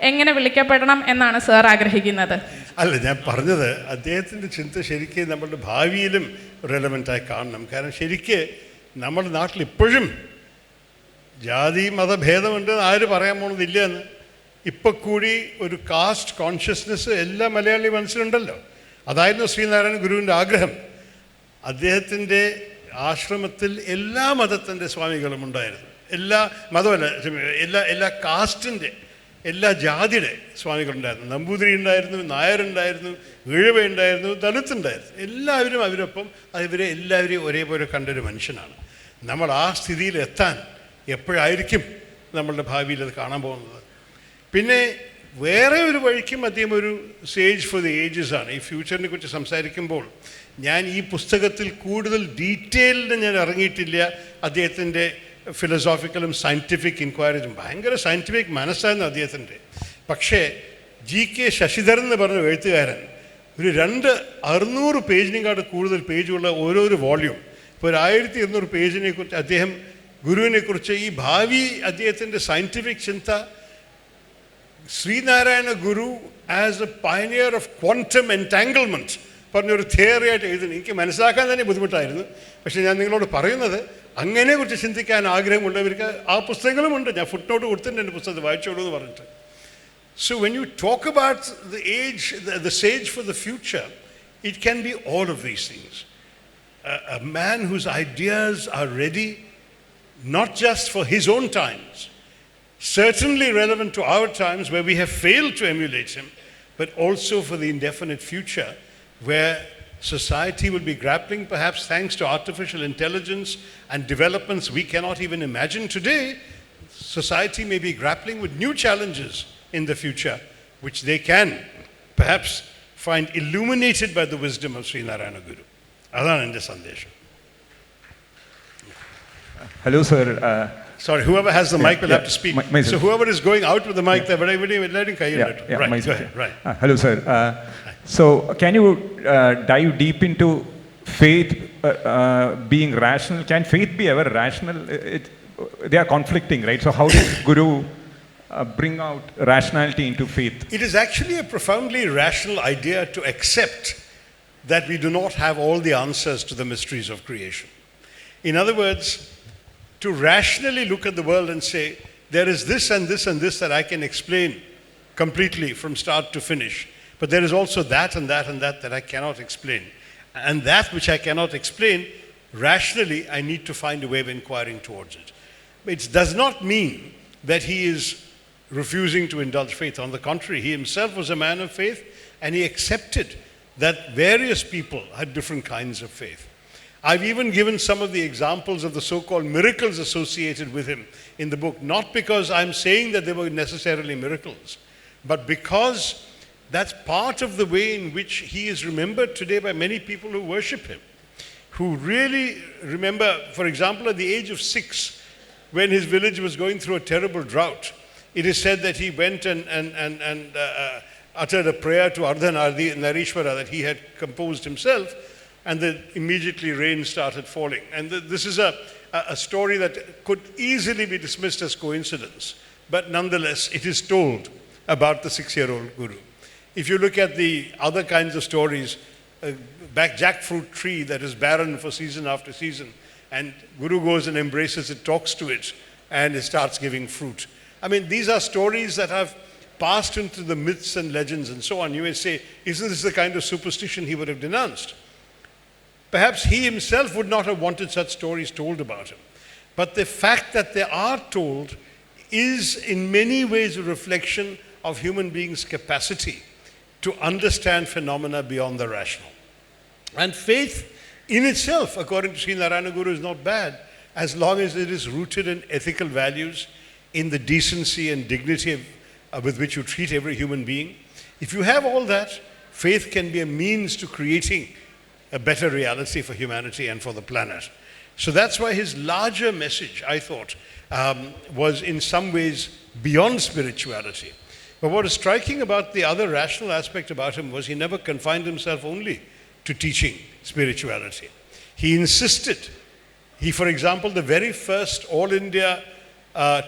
എങ്ങനെ വിളിക്കപ്പെടണം എന്നാണ് സാർ ആഗ്രഹിക്കുന്നത്? അല്ല, ഞാൻ പറഞ്ഞത് അദ്ദേഹത്തിൻ്റെ ചിന്ത ശരിക്കും നമ്മളുടെ ഭാവിയിലും റെലവൻ്റായി കാണണം. കാരണം ശരിക്ക് നമ്മുടെ നാട്ടിൽ ഇപ്പോഴും ജാതി മതഭേദമുണ്ടെന്ന് ആര് പറയാൻ പോണതില്ല എന്ന്. ഇപ്പം കൂടി ഒരു കാസ്റ്റ് കോൺഷ്യസ്നെസ് എല്ലാ മലയാളി മനസ്സിലുണ്ടല്ലോ. അതായിരുന്നു ശ്രീനാരായണ ഗുരുവിൻ്റെ ആഗ്രഹം. അദ്ദേഹത്തിൻ്റെ ആശ്രമത്തിൽ എല്ലാ മതത്തിൻ്റെ സ്വാമികളും ഉണ്ടായിരുന്നു. എല്ലാ മതമല്ല, എല്ലാ കാസ്റ്റിൻ്റെ, എല്ലാ ജാതിയുടെ സ്വാമികളുണ്ടായിരുന്നു. നമ്പൂതിരി ഉണ്ടായിരുന്നു, നായരുണ്ടായിരുന്നു, ഈഴവ ഉണ്ടായിരുന്നു, ദളിത് ഉണ്ടായിരുന്നു. എല്ലാവരും അവരൊപ്പം എല്ലാവരെയും ഒരേപോലെ കണ്ടൊരു മനുഷ്യനാണ്. നമ്മൾ ആ സ്ഥിതിയിലെത്താൻ എപ്പോഴായിരിക്കും നമ്മളുടെ ഭാവിയിൽ അത് കാണാൻ പോകുന്നത്. പിന്നെ വേറെ ഒരു വഴിക്കും അദ്ദേഹം ഒരു സേജ് ഫോർ ദി ഏജസ് ആണ്. ഈ ഫ്യൂച്ചറിനെ കുറിച്ച് സംസാരിക്കുമ്പോൾ ഞാൻ ഈ പുസ്തകത്തിൽ കൂടുതൽ ഡീറ്റെയിൽഡ് ഞാൻ ഇറങ്ങിയിട്ടില്ല. അദ്ദേഹത്തിൻ്റെ ഫിലോസോഫിക്കലും സയൻറ്റിഫിക് ഇൻക്വയറിയും ഭയങ്കര സയൻറ്റിഫിക് മനസ്സായിരുന്നു അദ്ദേഹത്തിൻ്റെ. പക്ഷേ GK ശശിധരൻ എന്ന് പറഞ്ഞ എഴുത്തുകാരൻ ഒരു 600 പേജിനെക്കാട് കൂടുതൽ പേജുള്ള ഓരോരോ വോള്യൂം, ഇപ്പോൾ ഒരു 1200 പേജിനെ കുറിച്ച് അദ്ദേഹം ഗുരുവിനെക്കുറിച്ച് ഈ ഭാവി അദ്ദേഹത്തിൻ്റെ സയൻറ്റിഫിക് ചിന്ത, ശ്രീനാരായണ ഗുരു as A pioneer of quantum entanglement പറഞ്ഞൊരു തിയറിയായിട്ട് എഴുതുന്നു. എനിക്ക് മനസ്സിലാക്കാൻ തന്നെ ബുദ്ധിമുട്ടായിരുന്നു. പക്ഷേ ഞാൻ നിങ്ങളോട് പറയുന്നത്, അങ്ങനെ കുറിച്ച് ചിന്തിക്കാൻ ആഗ്രഹമുള്ളവർക്ക് ആ പുസ്തകങ്ങളുമുണ്ട്. ഞാൻ ഫുട് നോട്ട് കൊടുത്തിട്ടുണ്ട് എൻ്റെ പുസ്തകത്തിൽ, വായിച്ചോളൂ എന്ന് പറഞ്ഞിട്ട്. So when you talk about the age, the sage for the future, it can be all of these things. A man whose ideas are ready, not just for his own times, certainly relevant to our times where we have failed to emulate him, but also for the indefinite future where society will be grappling, perhaps thanks to artificial intelligence and developments we cannot even imagine today. Society may be grappling with new challenges in the future, which they can perhaps find illuminated by the wisdom of Sree Narayana Guru. Adhan ende sandesham. Hello, sir. Sorry, whoever has the mic will have to speak. So whoever is going out with the mic, there, let him right, go ahead. Right. Hello, sir. So can you dive deep into faith being rational? Can faith be ever rational? They are conflicting, right? So how does Guru bring out rationality into faith? It is actually a profoundly rational idea to accept that we do not have all the answers to the mysteries of creation. In other words, to rationally look at the world and say, there is this and this and this that I can explain completely from start to finish, but there is also that and that and that that I cannot explain. And that which I cannot explain, rationally, I need to find a way of inquiring towards it. It does not mean that he is refusing to indulge faith. On the contrary, he himself was a man of faith, and he accepted that various people had different kinds of faith. I've even given some of the examples of the so-called miracles associated with him in the book, not because I'm saying that they were necessarily miracles, but because that's part of the way in which he is remembered today by many people who worship him, who really remember, for example, at the age of 6, when his village was going through a terrible drought, it is said that he went and uttered a prayer to Ardhanarishwara that he had composed himself, and then immediately rain started falling. And this is a story that could easily be dismissed as coincidence, but nonetheless it is told about the 6-year-old Guru. If you look at the other kinds of stories, jackfruit tree that is barren for season after season, and Guru goes and embraces it, talks to it, and it starts giving fruit. I mean, these are stories that have passed into the myths and legends and so on. You may say, isn't this the kind of superstition he would have denounced? Perhaps he himself would not have wanted such stories told about him. But the fact that they are told is in many ways a reflection of human beings' capacity to understand phenomena beyond the rational. And faith in itself, according to Sree Narayana Guru, is not bad, as long as it is rooted in ethical values, in the decency and dignity with which you treat every human being. If you have all that, faith can be a means to creating a better reality for humanity and for the planet. So that's why his larger message, I thought, was in some ways beyond spirituality. But what is striking about the other rational aspect about him was he never confined himself only to teaching spirituality. He insisted. For example, the very first All India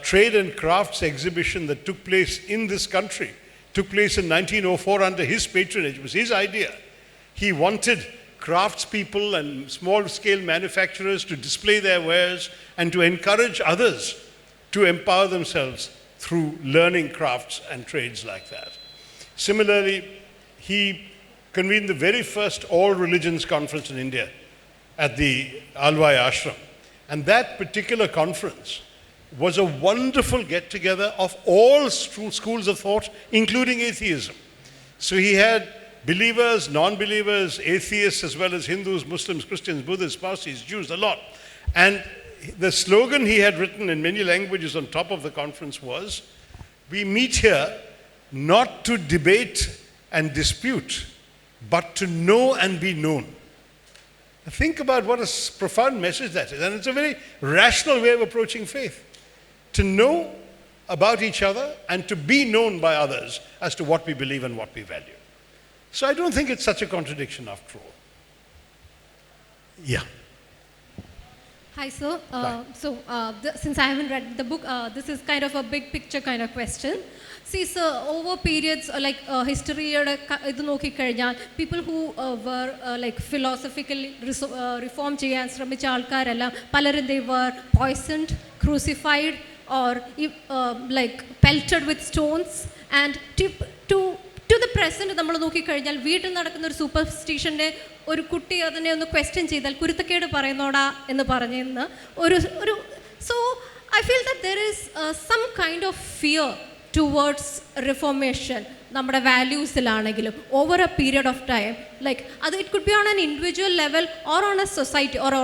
trade and crafts exhibition that took place in this country took place in 1904 under his patronage. It was his idea. He wanted craftspeople and small-scale manufacturers to display their wares and to encourage others to empower themselves through learning crafts and trades like that. Similarly, he convened the very first all religions conference in India at the Alwai Ashram. And that particular conference was a wonderful get-together of all schools of thought, including atheism. So he had believers, non-believers, atheists, as well as Hindus, Muslims, Christians, Buddhists, Parsis, Jews, a lot. And the slogan he had written in many languages on top of the conference was, "We meet here not to debate and dispute, but to know and be known." Think about what a profound message that is. And it's a very rational way of approaching faith. To know about each other and to be known by others as to what we believe and what we value. So I don't think it's such a contradiction after all. Yeah. Hi, sir. Since I haven't read the book, this is kind of a big picture kind of question. See, sir, over periods like history, people who were like philosophically reform cheyan ശ്രമിച്ച ആൾക്കാരെല്ലാം പലരും they were poisoned, crucified, or like pelted with stones. And to the present, നമ്മൾ നോക്കിക്കഴിഞ്ഞാൽ വീട്ടിൽ നടക്കുന്ന ഒരു സൂപ്പർസ്റ്റിഷൻ്റെ ഒരു കുട്ടി അതിനെ ഒന്ന് ക്വസ്റ്റ്യൻ ചെയ്താൽ കുരുത്തക്കേട് പറയുന്നോടാ എന്ന് പറഞ്ഞെന്ന് ഒരു so I feel that there is some kind of fear towards reformation നമ്മുടെ വാല്യൂസിലാണെങ്കിലും over a period of time, like it could be on an individual level or on a society or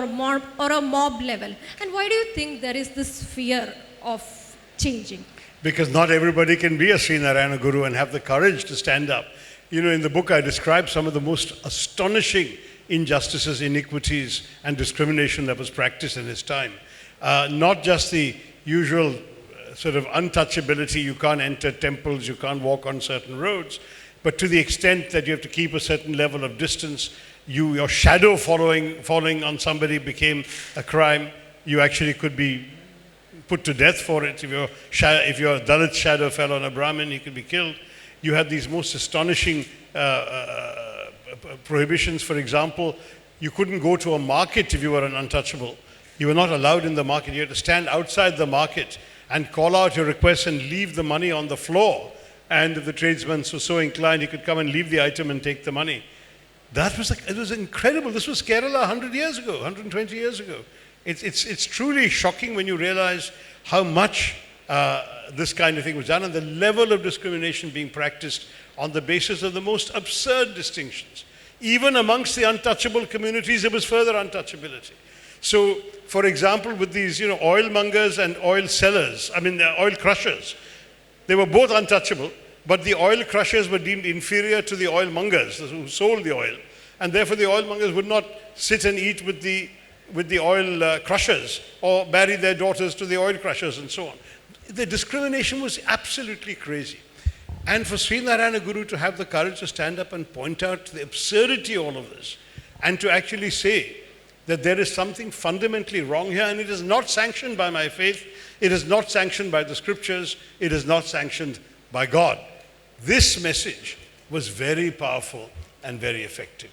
a mob level. And why do you think there is this fear of changing? Because not everybody can be a Sree Narayana Guru and have the courage to stand up. You know, in the book I describe some of the most astonishing injustices, iniquities and discrimination that was practiced in his time. Not just the usual sort of untouchability, you can't enter temples, you can't walk on certain roads, but to the extent that you have to keep a certain level of distance, your shadow falling on somebody became a crime. You actually could be put to death for it. If your Dalit shadow fell on a Brahmin, he could be killed. You had these most astonishing prohibitions. For example, you couldn't go to a market if you were an untouchable. You were not allowed in the market. You had to stand outside the market and call out your request and leave the money on the floor. And if the tradesman was so inclined, he could come and leave the item and take the money. It was incredible. This was Kerala 100 years ago, 120 years ago. It's truly shocking when you realize how much this kind of thing was done and the level of discrimination being practiced on the basis of the most absurd distinctions. Even amongst the untouchable communities, there was further untouchability. So, for example, with these, oil mongers and oil sellers, oil crushers, they were both untouchable, but the oil crushers were deemed inferior to the oil mongers who sold the oil, and therefore the oil mongers would not sit and eat with the oil crushers or marry their daughters to the oil crushers and so on. The discrimination was absolutely crazy. And for Sree Narayana Guru to have the courage to stand up and point out the absurdity of all of this and to actually say that there is something fundamentally wrong here, and it is not sanctioned by my faith, it is not sanctioned by the scriptures, it is not sanctioned by God. This message was very powerful and very effective.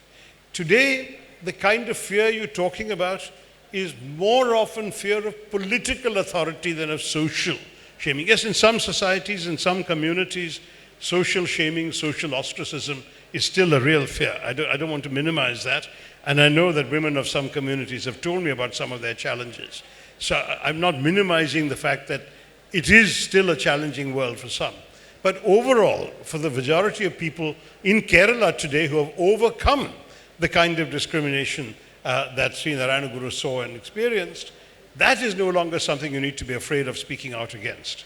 Today, the kind of fear you're talking about is more often fear of political authority than of social shaming. Yes, in some societies, in some communities, social shaming, social ostracism is still a real fear. I don't want to minimize that. And I know that women of some communities have told me about some of their challenges. So I'm not minimizing the fact that it is still a challenging world for some. But overall, for the majority of people in Kerala today who have overcome the kind of discrimination that Sree Narayana Guru saw and experienced, that is no longer something you need to be afraid of speaking out against.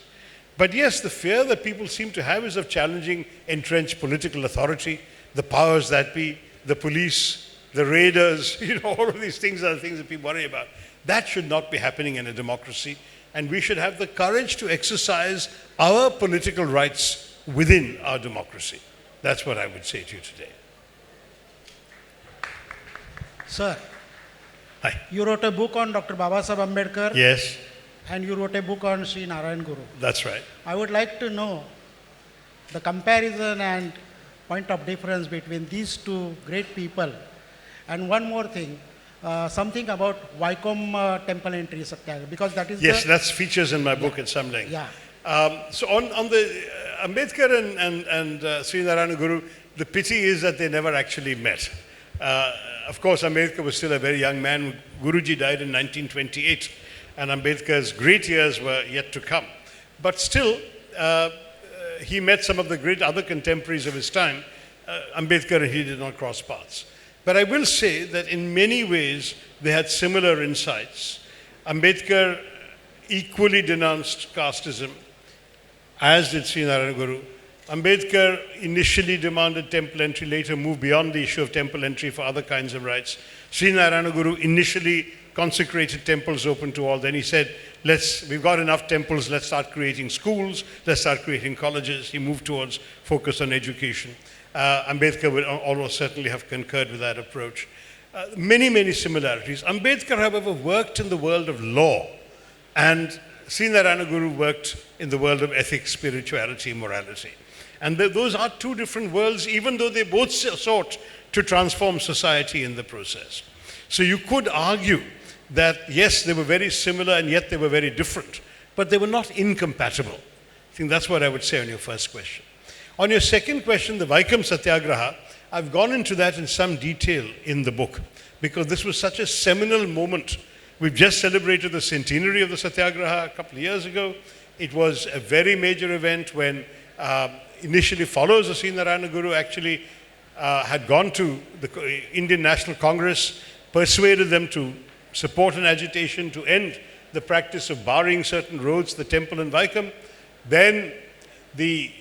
But yes, the fear that people seem to have is of challenging entrenched political authority, the powers that be, the police, the raiders, all of these things are the things that people worry about. That should not be happening in a democracy, and we should have the courage to exercise our political rights within our democracy. That's what I would say to you today. Sir, Hi. you wrote a book on Dr. Babasaheb Ambedkar. Yes, And you wrote a book on Sree Narayana Guru. that's right. I would like to know the comparison and point of difference between these two great people. And one more thing, something about Vaikom temple entry satyagraha, because that is Yes, that's features in my book at some length. Yeah. So on the Ambedkar and Sree Narayana Guru, the pity is that they never actually met. Of course, Ambedkar was still a very young man. Guruji died in 1928, and Ambedkar's great years were yet to come. But still, he met some of the great other contemporaries of his time. Ambedkar and he did not cross paths. But I will say that in many ways, they had similar insights. Ambedkar equally denounced casteism, as did Sree Narayana Guru. Ambedkar initially demanded temple entry, later moved beyond the issue of temple entry for other kinds of rights. Sree Narayana Guru initially consecrated temples open to all. Then he said, we've got enough temples, let's start creating schools, let's start creating colleges. He moved towards focus on education. Ambedkar would almost certainly have concurred with that approach. Many, many similarities. Ambedkar, however, worked in the world of law, and Sree Narayana Guru worked in the world of ethics, spirituality, morality. And those are two different worlds, even though they both sought to transform society in the process. So you could argue that, yes, they were very similar and yet they were very different, but they were not incompatible. I think that's what I would say on your first question. On your second question, the Vaikom Satyagraha, I've gone into that in some detail in the book, because this was such a seminal moment. We've just celebrated the centenary of the Satyagraha a couple of years ago. It was a very major event when initially followers of Sree Narayana Guru actually had gone to the Indian National Congress, persuaded them to support an agitation to end the practice of barring certain roads, the temple in Vaikom. Then the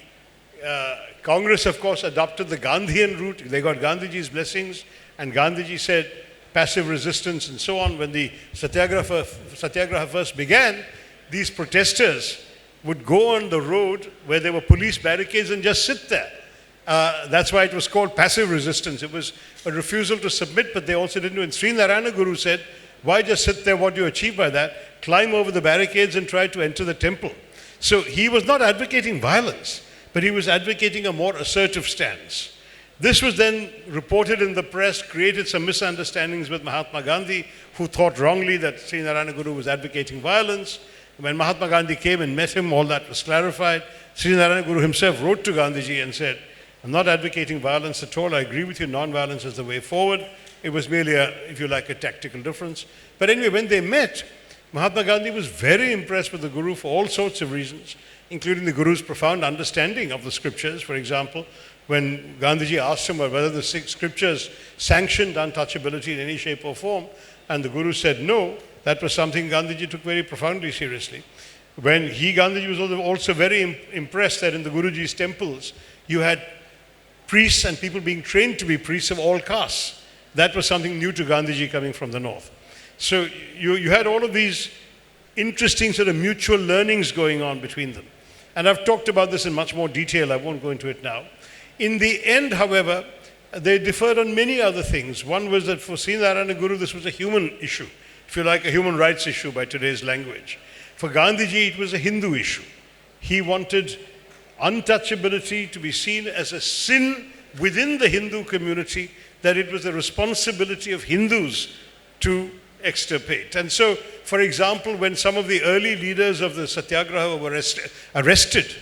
Congress, of course, adopted the Gandhian route. They got Gandhiji's blessings, and Gandhiji said passive resistance and so on. When the Satyagraha first began, these protesters would go on the road where there were police barricades and just sit there. That's why it was called passive resistance. It was a refusal to submit, but they also didn't do it. And Sree Narayana Guru said, why just sit there? What do you achieve by that? Climb over the barricades and try to enter the temple. So he was not advocating violence, but he was advocating a more assertive stance. This was then reported in the press, created some misunderstandings with Mahatma Gandhi, who thought wrongly that Sree Narayana Guru was advocating violence. When Mahatma Gandhi came and met him, all that was clarified. Sree Narayana Guru himself wrote to Gandhiji and said, I'm not advocating violence at all. I agree with you, non-violence is the way forward. It was merely, if you like, a tactical difference. But anyway, when they met, Mahatma Gandhi was very impressed with the Guru for all sorts of reasons, including the Guru's profound understanding of the scriptures. For example, when Gandhiji asked him whether the scriptures sanctioned untouchability in any shape or form, and the Guru said no, that was something Gandhiji took very profoundly seriously. When Gandhiji was also very impressed that in the Guruji's temples, you had priests and people being trained to be priests of all castes. That was something new to Gandhiji coming from the north. So you had all of these interesting sort of mutual learnings going on between them. And I've talked about this in much more detail. I won't go into it now. In the end, however, They differed on many other things. One was that for Sree Narayana Guru, this was a human issue, if you like, a human rights issue by today's language. For Gandhiji, it was a Hindu issue. He wanted untouchability to be seen as a sin within the Hindu community, that it was the responsibility of Hindus to extirpate. And so, for example, when some of the early leaders of the Satyagraha were arrested,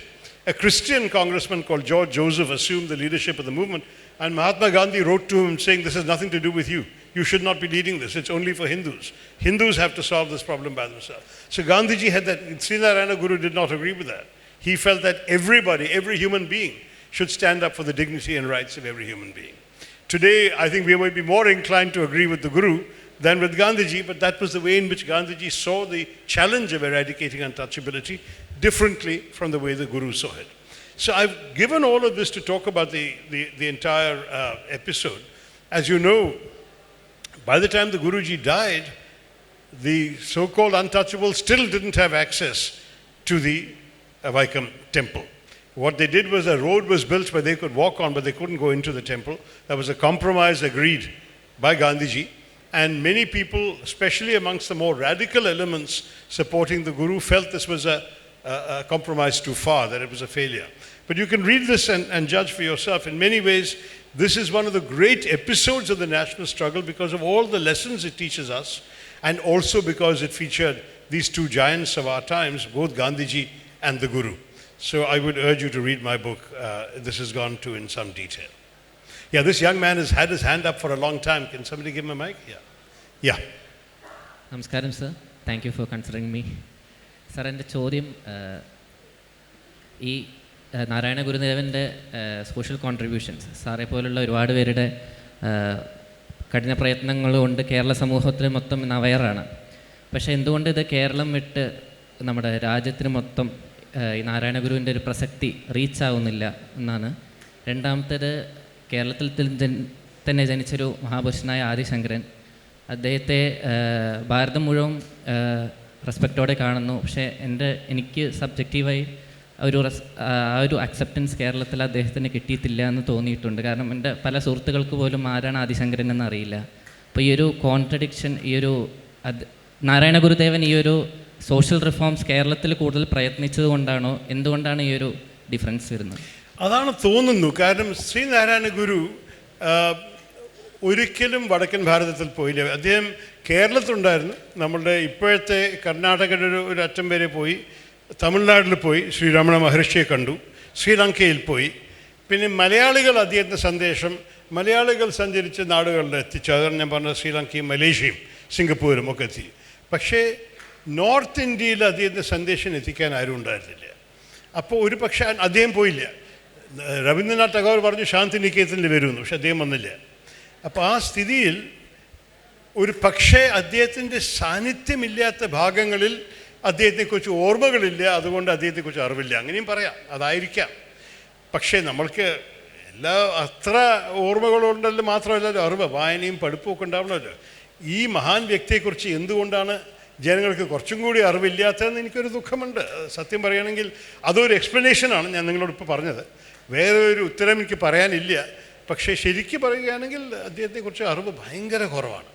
a Christian congressman called George Joseph assumed the leadership of the movement, and Mahatma Gandhi wrote to him saying, this has nothing to do with you. You should not be leading this. It's only for Hindus. Hindus have to solve this problem by themselves. So Gandhiji had that. Sree Narayana Guru did not agree with that. He felt that everybody, every human being, should stand up for the dignity and rights of every human being. Today, I think we might be more inclined to agree with the Guru than with Gandhiji, but that was the way in which Gandhiji saw the challenge of eradicating untouchability differently from the way the Guru saw it. So I've given all of this to talk about the entire episode. As you know, by the time the Guruji died, the so-called untouchables still didn't have access to the Vaikam temple. What they did was a road was built where they could walk on, but they couldn't go into the temple. That was a compromise agreed by Gandhiji. And many people, especially amongst the more radical elements supporting the Guru, felt this was a compromise too far, that it was a failure. But you can read this and judge for yourself. In many ways, this is one of the great episodes of the national struggle because of all the lessons it teaches us, and also because it featured these two giants of our times, both Gandhiji and the Guru. So I would urge you to read my book. This has gone to in some detail. Yeah, this young man has had his hand up for a long time. Can somebody give him a mic? Yeah. Namaskaram, sir. Thank you for considering me. Sir, എൻ്റെ ചോദ്യം ഈ നാരായണ ഗുരുദേവൻ്റെ social contributions സാറെ പോലുള്ള ഒരുപാട് പേരുടെ കഠിന പ്രയത്നങ്ങൾ കൊണ്ട് കേരള സമൂഹത്തിൽ മൊത്തം ഇന്ന് അവെയറാണ്. പക്ഷേ എന്തുകൊണ്ട് ഇത് കേരളം വിട്ട് നമ്മുടെ രാജ്യത്തിന് മൊത്തം ഈ നാരായണ ഗുരുവിൻ്റെ ഒരു പ്രസക്തി റീച്ചാവുന്നില്ല എന്നാണ്. രണ്ടാമത്തേത്, കേരളത്തിൽ തന്നെ ജനിച്ചൊരു മഹാപുരുഷനായ ആദിശങ്കരൻ, അദ്ദേഹത്തെ ഭാരതം മുഴുവൻ റെസ്പെക്റ്റോടെ കാണുന്നു. പക്ഷേ എനിക്ക് സബ്ജക്റ്റീവായി ഒരു അക്സെപ്റ്റൻസ് കേരളത്തിൽ അദ്ദേഹത്തിന് കിട്ടിയിട്ടില്ല എന്ന് തോന്നിയിട്ടുണ്ട്. കാരണം എൻ്റെ പല സുഹൃത്തുക്കൾക്ക് പോലും ആരാണ് ആദിശങ്കരൻ എന്നറിയില്ല. അപ്പോൾ ഈ ഒരു കോൺട്രഡിക്ഷൻ, ഈ ഒരു നാരായണ ഗുരുദേവൻ ഈ ഒരു സോഷ്യൽ റിഫോംസ് കേരളത്തിൽ കൂടുതൽ പ്രയത്നിച്ചത് കൊണ്ടാണോ, എന്തുകൊണ്ടാണ് ഈ ഒരു ഡിഫറൻസ് വരുന്നത്? അതാണ് തോന്നുന്നു. കാരണം ശ്രീ നാരായണ ഗുരു ഒരിക്കലും വടക്കൻ ഭാരതത്തിൽ പോയില്ല. അദ്ദേഹം കേരളത്തിലുണ്ടായിരുന്നു. നമ്മളുടെ ഇപ്പോഴത്തെ കർണാടകയുടെ ഒരു അറ്റം വരെ പോയി, തമിഴ്നാട്ടിൽ പോയി, ശ്രീരമണ മഹർഷിയെ കണ്ടു, ശ്രീലങ്കയിൽ പോയി. പിന്നെ മലയാളികൾ അദ്ദേഹത്തിൻ്റെ സന്ദേശം മലയാളികൾ സഞ്ചരിച്ച നാടുകളിൽ എത്തിച്ചു. അതാണ് ഞാൻ പറഞ്ഞത്, ശ്രീലങ്കയും മലേഷ്യയും സിംഗപ്പൂരും ഒക്കെ എത്തി. പക്ഷേ നോർത്ത് ഇന്ത്യയിൽ അദ്ദേഹത്തിൻ്റെ സന്ദേശം എത്തിക്കാൻ ആരും ഉണ്ടായിരുന്നില്ല. അപ്പോൾ ഒരു പക്ഷേ അദ്ദേഹം പോയില്ല. രവീന്ദ്രനാഥ് ടാഗോർ പറഞ്ഞു ശാന്തിനികേതനിൽ വരുമെന്ന്, പക്ഷെ അദ്ദേഹം വന്നില്ല. അപ്പോൾ ആ സ്ഥിതിയിൽ ഒരു പക്ഷേ അദ്ദേഹത്തിൻ്റെ സാന്നിധ്യമില്ലാത്ത ഭാഗങ്ങളിൽ അദ്ദേഹത്തെക്കുറിച്ച് ഓർമ്മകളില്ല, അതുകൊണ്ട് അദ്ദേഹത്തെക്കുറിച്ച് അറിവില്ല, അങ്ങനെയും പറയാം, അതായിരിക്കാം. പക്ഷേ നമ്മൾക്ക് അത്ര ഓർമ്മകളുണ്ടല്ലോ, മാത്രമല്ലല്ലോ അറിവ്, വായനയും പഠിപ്പുമൊക്കെ ഉണ്ടാവണമല്ലോ. ഈ മഹാൻ വ്യക്തിയെക്കുറിച്ച് എന്തുകൊണ്ടാണ് ജനങ്ങൾക്ക് കുറച്ചും കൂടി അറിവില്ലാത്തതെന്ന് എനിക്കൊരു ദുഃഖമുണ്ട്. സത്യം പറയുകയാണെങ്കിൽ അതൊരു എക്സ്പ്ലനേഷനാണ് ഞാൻ നിങ്ങളോടിപ്പോൾ പറഞ്ഞത്. വേറെ ഒരു ഉത്തരം എനിക്ക് പറയാനില്ല. പക്ഷേ ശരിക്കും പറയുകയാണെങ്കിൽ അദ്ദേഹത്തെക്കുറിച്ച് അറിവ് ഭയങ്കര കുറവാണ്.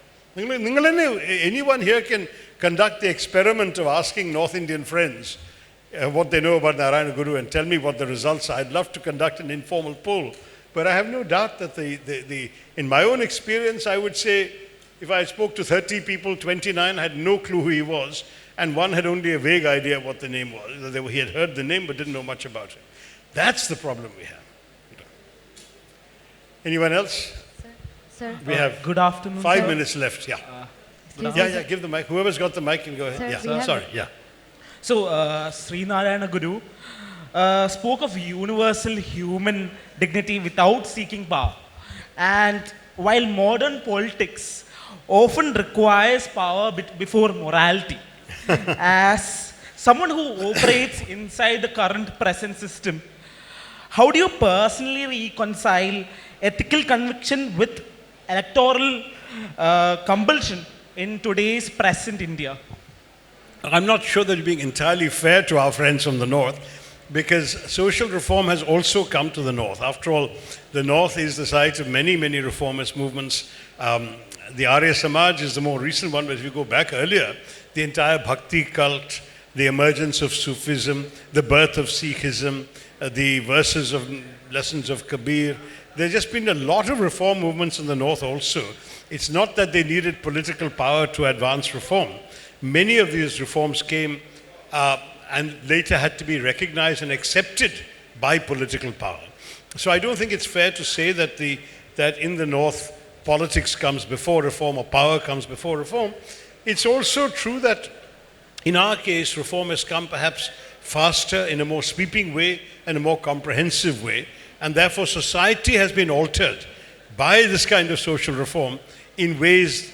നിങ്ങൾ തന്നെ, anyone here can conduct the experiment of asking North Indian friends what they know about Narayana Guru and tell me what the results are. I'd love to conduct an informal poll, but I have no doubt that in my own experience, I would say if I spoke to 30 people, 29 had no clue who he was, and one had only a vague idea what the name was. He had heard the name but didn't know much about it. That's the problem we have. Anyone else? Sir. We have good afternoon, 5 sir. minutes left. Yeah, give the mic. Whoever's got the mic can go ahead. Sir, Sorry. So, Sree Narayana Guru spoke of universal human dignity without seeking power. And while modern politics often requires power before morality, as someone who operates inside the current present system, how do you personally reconcile ethical conviction with electoral compulsion in today's present India? I'm not sure that you're being entirely fair to our friends from the north. because social reform has also come to the north. After all, the north is the site of many, many reformist movements. The Arya Samaj is the more recent one, but if you go back earlier, the entire Bhakti cult, the emergence of Sufism, the birth of Sikhism, the verses of lessons of Kabir. There's just been a lot of reform movements in the north also. It's not that they needed political power to advance reform. Many of these reforms came and later had to be recognized and accepted by political power. So I don't think it's fair to say that in the north, politics comes before reform or power comes before reform. It's also true that in our case, reform has come perhaps faster, in a more sweeping way and a more comprehensive way, and therefore society has been altered by this kind of social reform in ways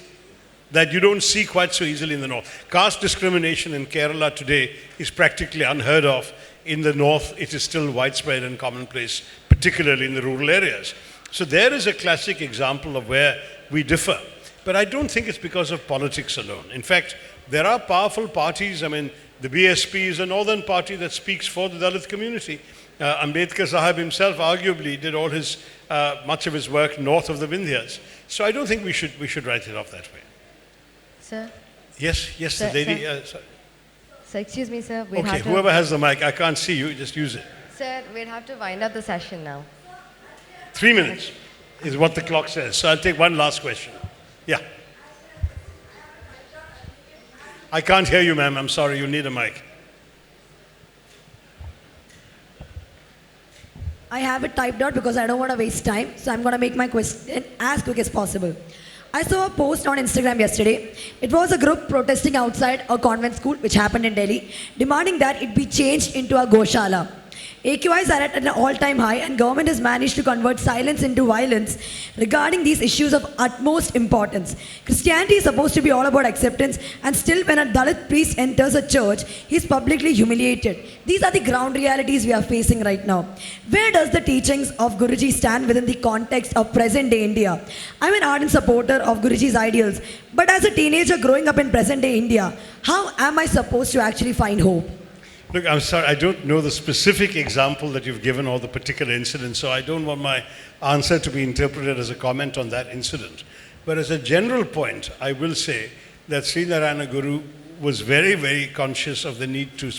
that you don't see quite so easily in the north. Caste discrimination in Kerala today is practically unheard of. In the north, it is still widespread and commonplace, particularly in the rural areas. So there is a classic example of where we differ. But I don't think it's because of politics alone. In fact, there are powerful parties. I mean, the BSP is a northern party that speaks for the Dalit community. Ambedkar Sahib himself arguably did all his, much of his work north of the Vindhyas. So I don't think we should write it off that way. Sir? Yes, Sir, the lady. sir. Sir, excuse me, sir. Okay, whoever has the mic, I can't see you, just use it. Sir, we'll have to wind up the session now. 3 minutes is what the clock says. So I'll take one last question. Yeah. I can't hear you, ma'am. I'm sorry. You need a mic. I have it typed out because I don't want to waste time. So I'm going to make my question as quick as possible. I saw a post on Instagram yesterday. It was a group protesting outside a convent school, which happened in Delhi, demanding that it be changed into a Goshala. AQIs are at an all-time high, and government has managed to convert silence into violence regarding these issues of utmost importance. Christianity is supposed to be all about acceptance, and still when a Dalit priest enters a church, he is publicly humiliated. These are the ground realities we are facing right now. Where does the teachings of Guruji stand within the context of present-day India? I'm an ardent supporter of Guruji's ideals, but as a teenager growing up in present-day India, how am I supposed to actually find hope? Look, I'm sorry, I don't know the specific example that you've given or the particular incident, so I don't want my answer to be interpreted as a comment on that incident. But as a general point, I will say that Sree Narayana Guru was very, very conscious of the need to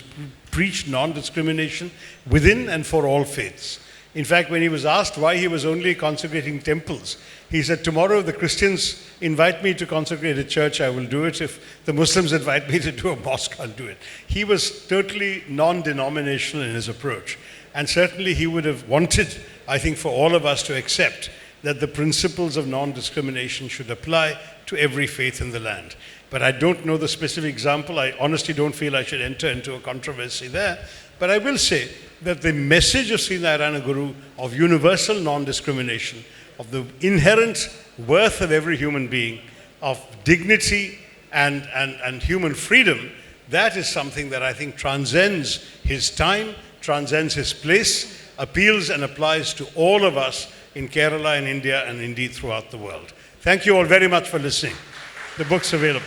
preach non-discrimination within and for all faiths. In fact, when he was asked why he was only consecrating temples, he said, tomorrow if the Christians invite me to consecrate a church, I will do it. If the Muslims invite me to do a mosque, I'll do it. He was totally non-denominational in his approach. And certainly he would have wanted, I think, for all of us to accept that the principles of non-discrimination should apply to every faith in the land. But I don't know the specific example. I honestly don't feel I should enter into a controversy there. But I will say that the message of Sree Narayana Guru of universal non-discrimination, of the inherent worth of every human being, of dignity and human freedom, that is something that I think transcends his time, transcends his place, appeals and applies to all of us in Kerala, in India, and indeed throughout the world. Thank you all very much for listening. The book's available.